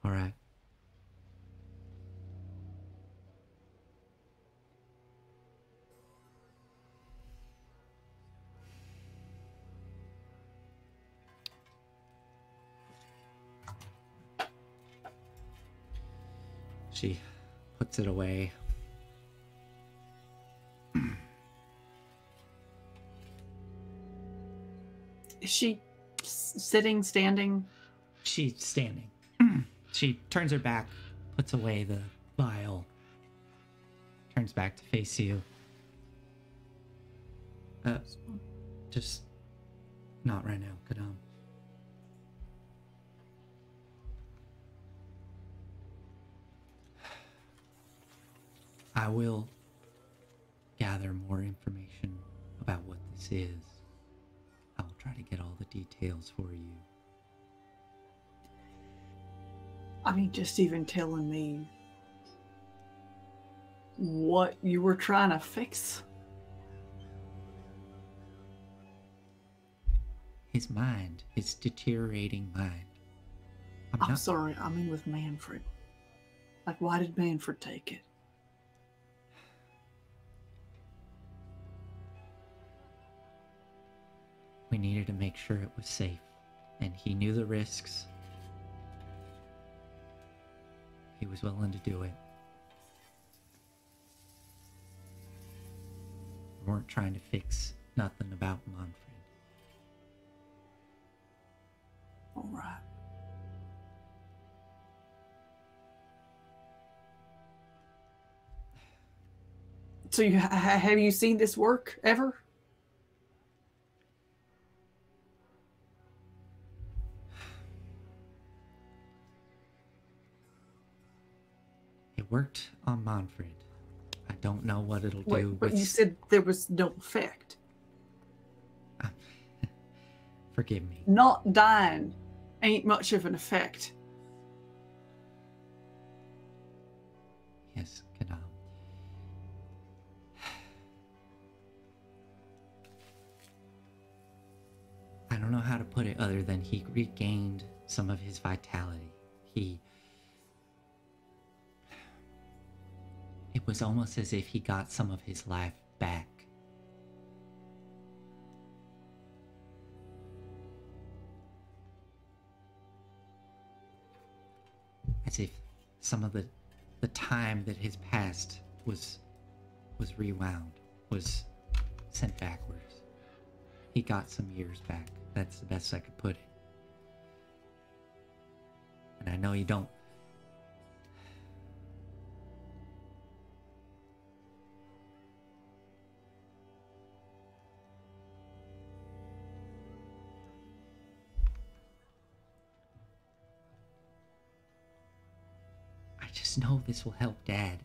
All right. She puts it away. Is she sitting, standing? She's standing. She turns her back, puts away the vial, turns back to face you. Just not right now, Kadam. I will gather more information about what this is. I will try to get all the details for you. I mean, just even telling me what you were trying to fix. His mind, his deteriorating mind. I'm sorry, I mean with Manfred. Like, why did Manfred take it? We needed to make sure it was safe, and he knew the risks. He was willing to do it. We weren't trying to fix nothing about Manfred. All right. So have you seen this work ever? It worked on Manfred. I don't know what it'll do. Wait, but with... you said there was no effect. Forgive me. Not dying ain't much of an effect. Yes, Kadam. I don't know how to put it other than he regained some of his vitality. It was almost as if he got some of his life back. As if some of the time that has passed was rewound, was sent backwards. He got some years back. That's the best I could put it. And I know you don't. I just know this will help Dad.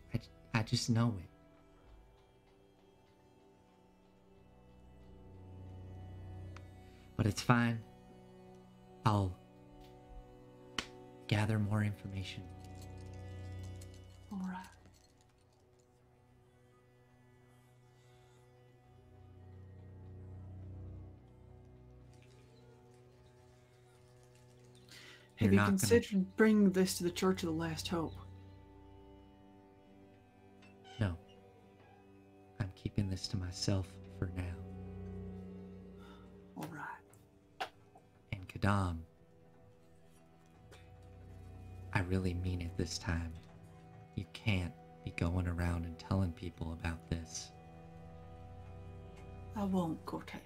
I just know it. But it's fine. I'll gather more information. All right. Have you considered bringing this to the Church of the Last Hope? No. I'm keeping this to myself for now. All right. And Kadam, I really mean it this time. You can't be going around and telling people about this. I won't, Cortez.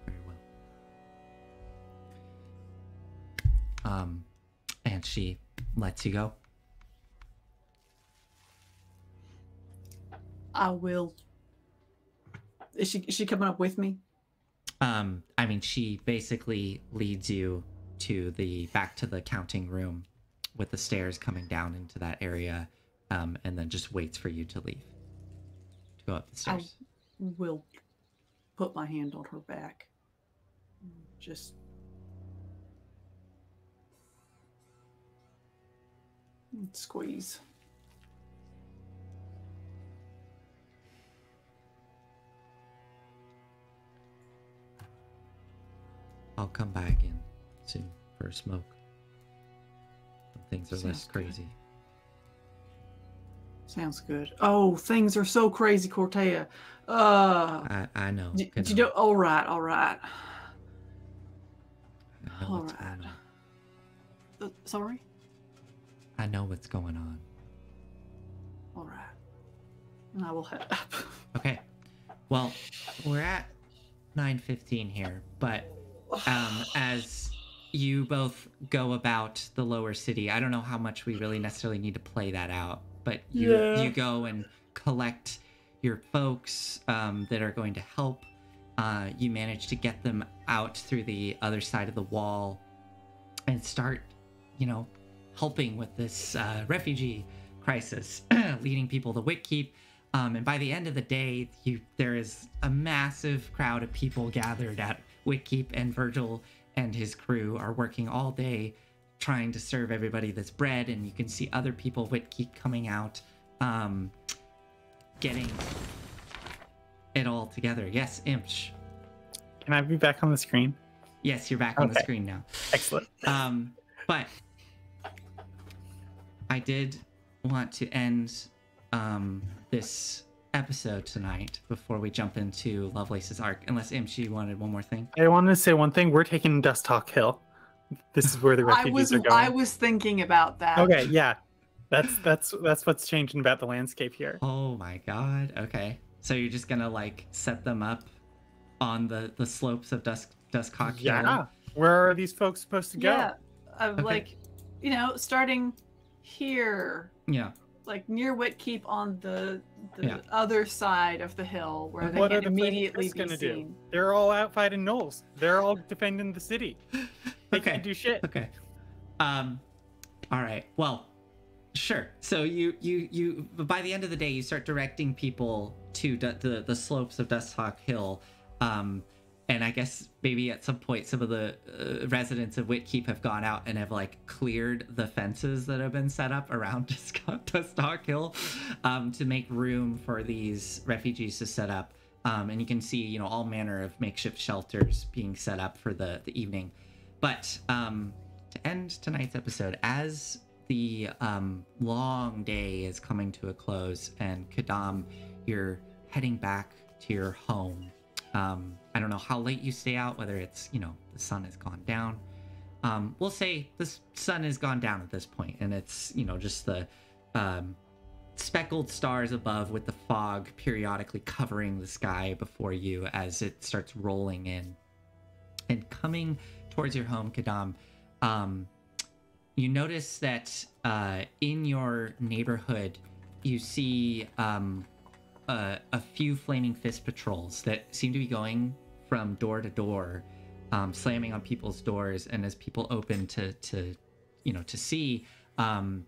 Very well. And she lets you go. I will. Is she coming up with me? I mean, she basically leads you to back to the counting room with the stairs coming down into that area, and then just waits for you to leave. To go up the stairs. I will put my hand on her back. Just squeeze. I'll come by again soon for a smoke. When things are Sounds less good. crazy. Sounds good. Oh, things are so crazy, Cortea. I know. Did you know? All right. I know All what's right. going on. Sorry? I know what's going on. All right. And I will head up. Okay. Well, we're at 9:15 here, but as you both go about the lower city, I don't know how much we really necessarily need to play that out, but you go and collect your folks that are going to help. You manage to get them out through the other side of the wall and start, helping with this refugee crisis, leading people to Whitkeep. And by the end of the day, there is a massive crowd of people gathered at Whitkeep, and Virgil and his crew are working all day trying to serve everybody this bread, and you can see other people keep coming out, getting it all together. Yes, Imsh. Can I be back on the screen? Yes, you're back on the Okay. screen now. Excellent. But I did want to end this episode tonight before we jump into Lovelace's arc, unless Imshi wanted one more thing. I wanted to say one thing. We're taking Dust Hawk Hill. This is where the refugees are going. I was thinking about that. Okay, yeah. That's what's changing about the landscape here. Oh my god. Okay. So you're just gonna like set them up on the slopes of Duskhawk Hill? Yeah. Where are these folks supposed to go? Yeah, like, starting here. Yeah. Like near Whitkeep on the Yeah. other side of the hill, where And they what can are the immediately Flaming be Fists gonna seen. do? They're all out fighting gnolls. They're all defending the city. They Okay. can't do shit. Okay. All right. Well, sure. So you by the end of the day, you start directing people to the slopes of Dusthawk Hill. And I guess maybe at some point some of the residents of Whitkeep have gone out and have like cleared the fences that have been set up around Dusthawk Hill to make room for these refugees to set up. And you can see, all manner of makeshift shelters being set up for the evening. But to end tonight's episode, as the long day is coming to a close, and Kadam, you're heading back to your home. I don't know how late you stay out, whether it's, the sun has gone down. We'll say the sun has gone down at this point, and it's, just the speckled stars above with the fog periodically covering the sky before you as it starts rolling in. And coming towards your home, Kadam, you notice that in your neighborhood, you see a few Flaming Fist patrols that seem to be going from door to door, slamming on people's doors, and as people open to see,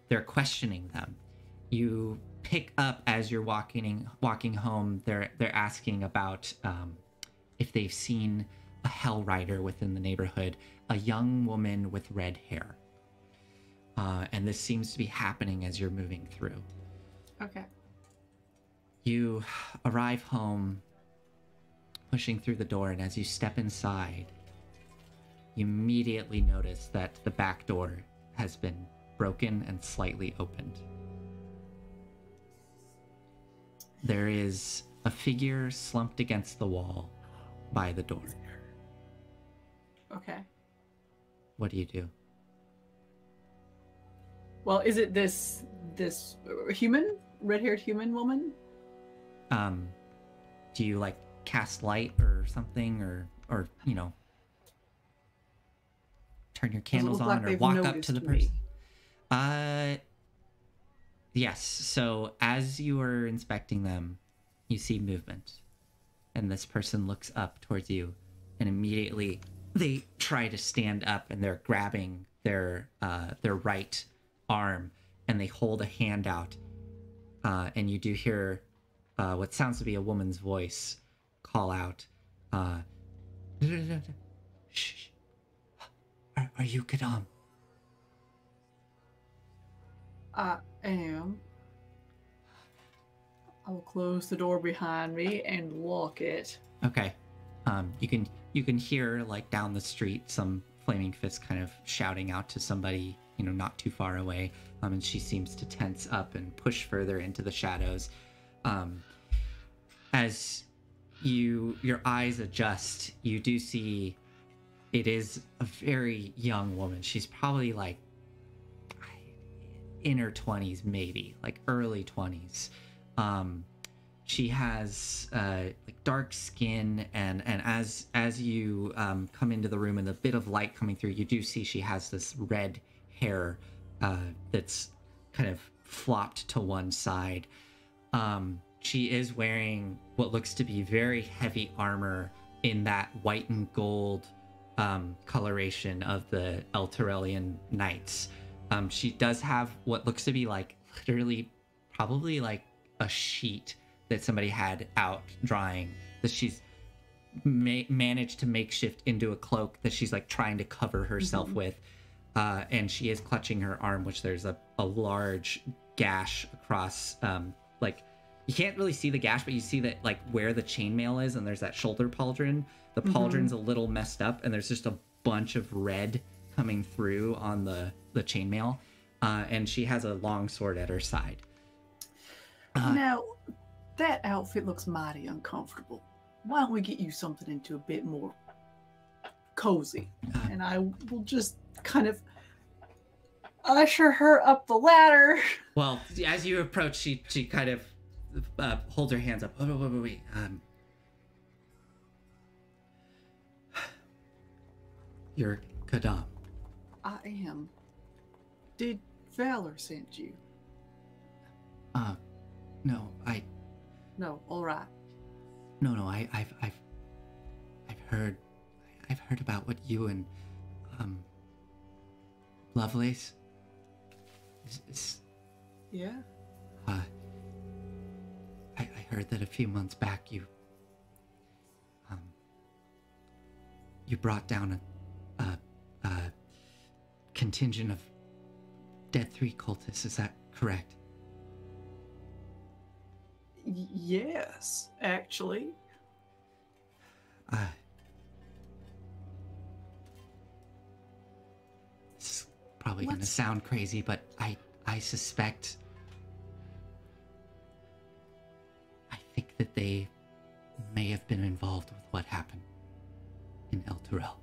they're questioning them. You pick up as you're walking home. They're asking about if they've seen a Hell Rider within the neighborhood, a young woman with red hair, and this seems to be happening as you're moving through. Okay. You arrive home, pushing through the door, and as you step inside, you immediately notice that the back door has been broken and slightly opened. There is a figure slumped against the wall by the door. Okay. What do you do? Well, is it this human, red-haired human woman? Do you like cast light or something, or turn your candles look on, like or walk up noticed to the me? person? Yes. So as you are inspecting them, you see movement, and this person looks up towards you, and immediately they try to stand up, and they're grabbing their right arm, and they hold a hand out, and you do hear what sounds to be a woman's voice call out, "Shh. Are you Kadam?" I am. I will close the door behind me and lock it. Okay. You can hear like down the street some Flaming Fist kind of shouting out to somebody, not too far away. And she seems to tense up and push further into the shadows. As your eyes adjust, you do see it is a very young woman. She's probably like in her 20s, maybe like early 20s. She has like dark skin, and as you come into the room and the bit of light coming through, you do see she has this red hair that's kind of flopped to one side. She is wearing what looks to be very heavy armor in that white and gold coloration of the Elturellian Knights. She does have what looks to be like literally probably like a sheet that somebody had out drying that she's managed to makeshift into a cloak that she's like trying to cover herself with. and she is clutching her arm, which there's a large gash across, like, you can't really see the gash, but you see that, like, where the chainmail is, and there's that shoulder pauldron. The pauldron's a little messed up, and there's just a bunch of red coming through on the chainmail, and she has a long sword at her side. Now, that outfit looks mighty uncomfortable. Why don't we get you something into a bit more cozy? And I will just kind of usher her up the ladder. Well, as you approach, she kind of holds her hands up. Oh, wait. You're Kadam. I am. Did Valor send you? No, No, all right. No, I've heard about what you and Lovelace is. Yeah. I heard that a few months back you brought down a contingent of Dead 3 cultists. Is that correct? Yes, actually. This is probably going to sound crazy, but I suspect. I think that they may have been involved with what happened in El Turel.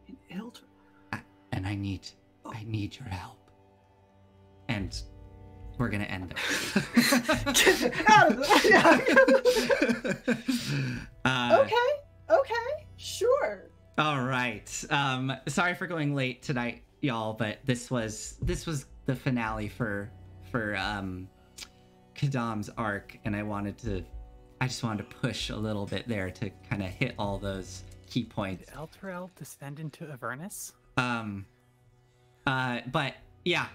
In El Turel? And I need your help. And we're gonna end there. Get out of there. Okay, sure. All right. Sorry for going late tonight, y'all, but this was the finale for Kadam's arc, and I just wanted to push a little bit there to kind of hit all those key points. Did El Turel descend into Avernus? But yeah.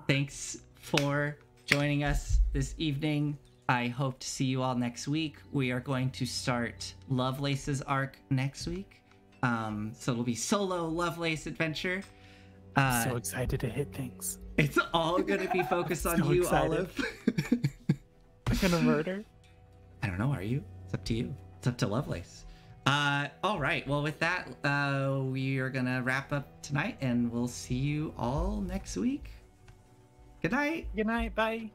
Thanks for joining us this evening. I hope to see you all next week. We are going to start Lovelace's arc next week. So it'll be solo Lovelace adventure. So excited to hit things. It's all going to be focused on you, excited. Olive. I'm gonna murder. I don't know. Are you? It's up to you. It's up to Lovelace. All right. Well, with that, we are going to wrap up tonight, and we'll see you all next week. Good night. Good night. Bye.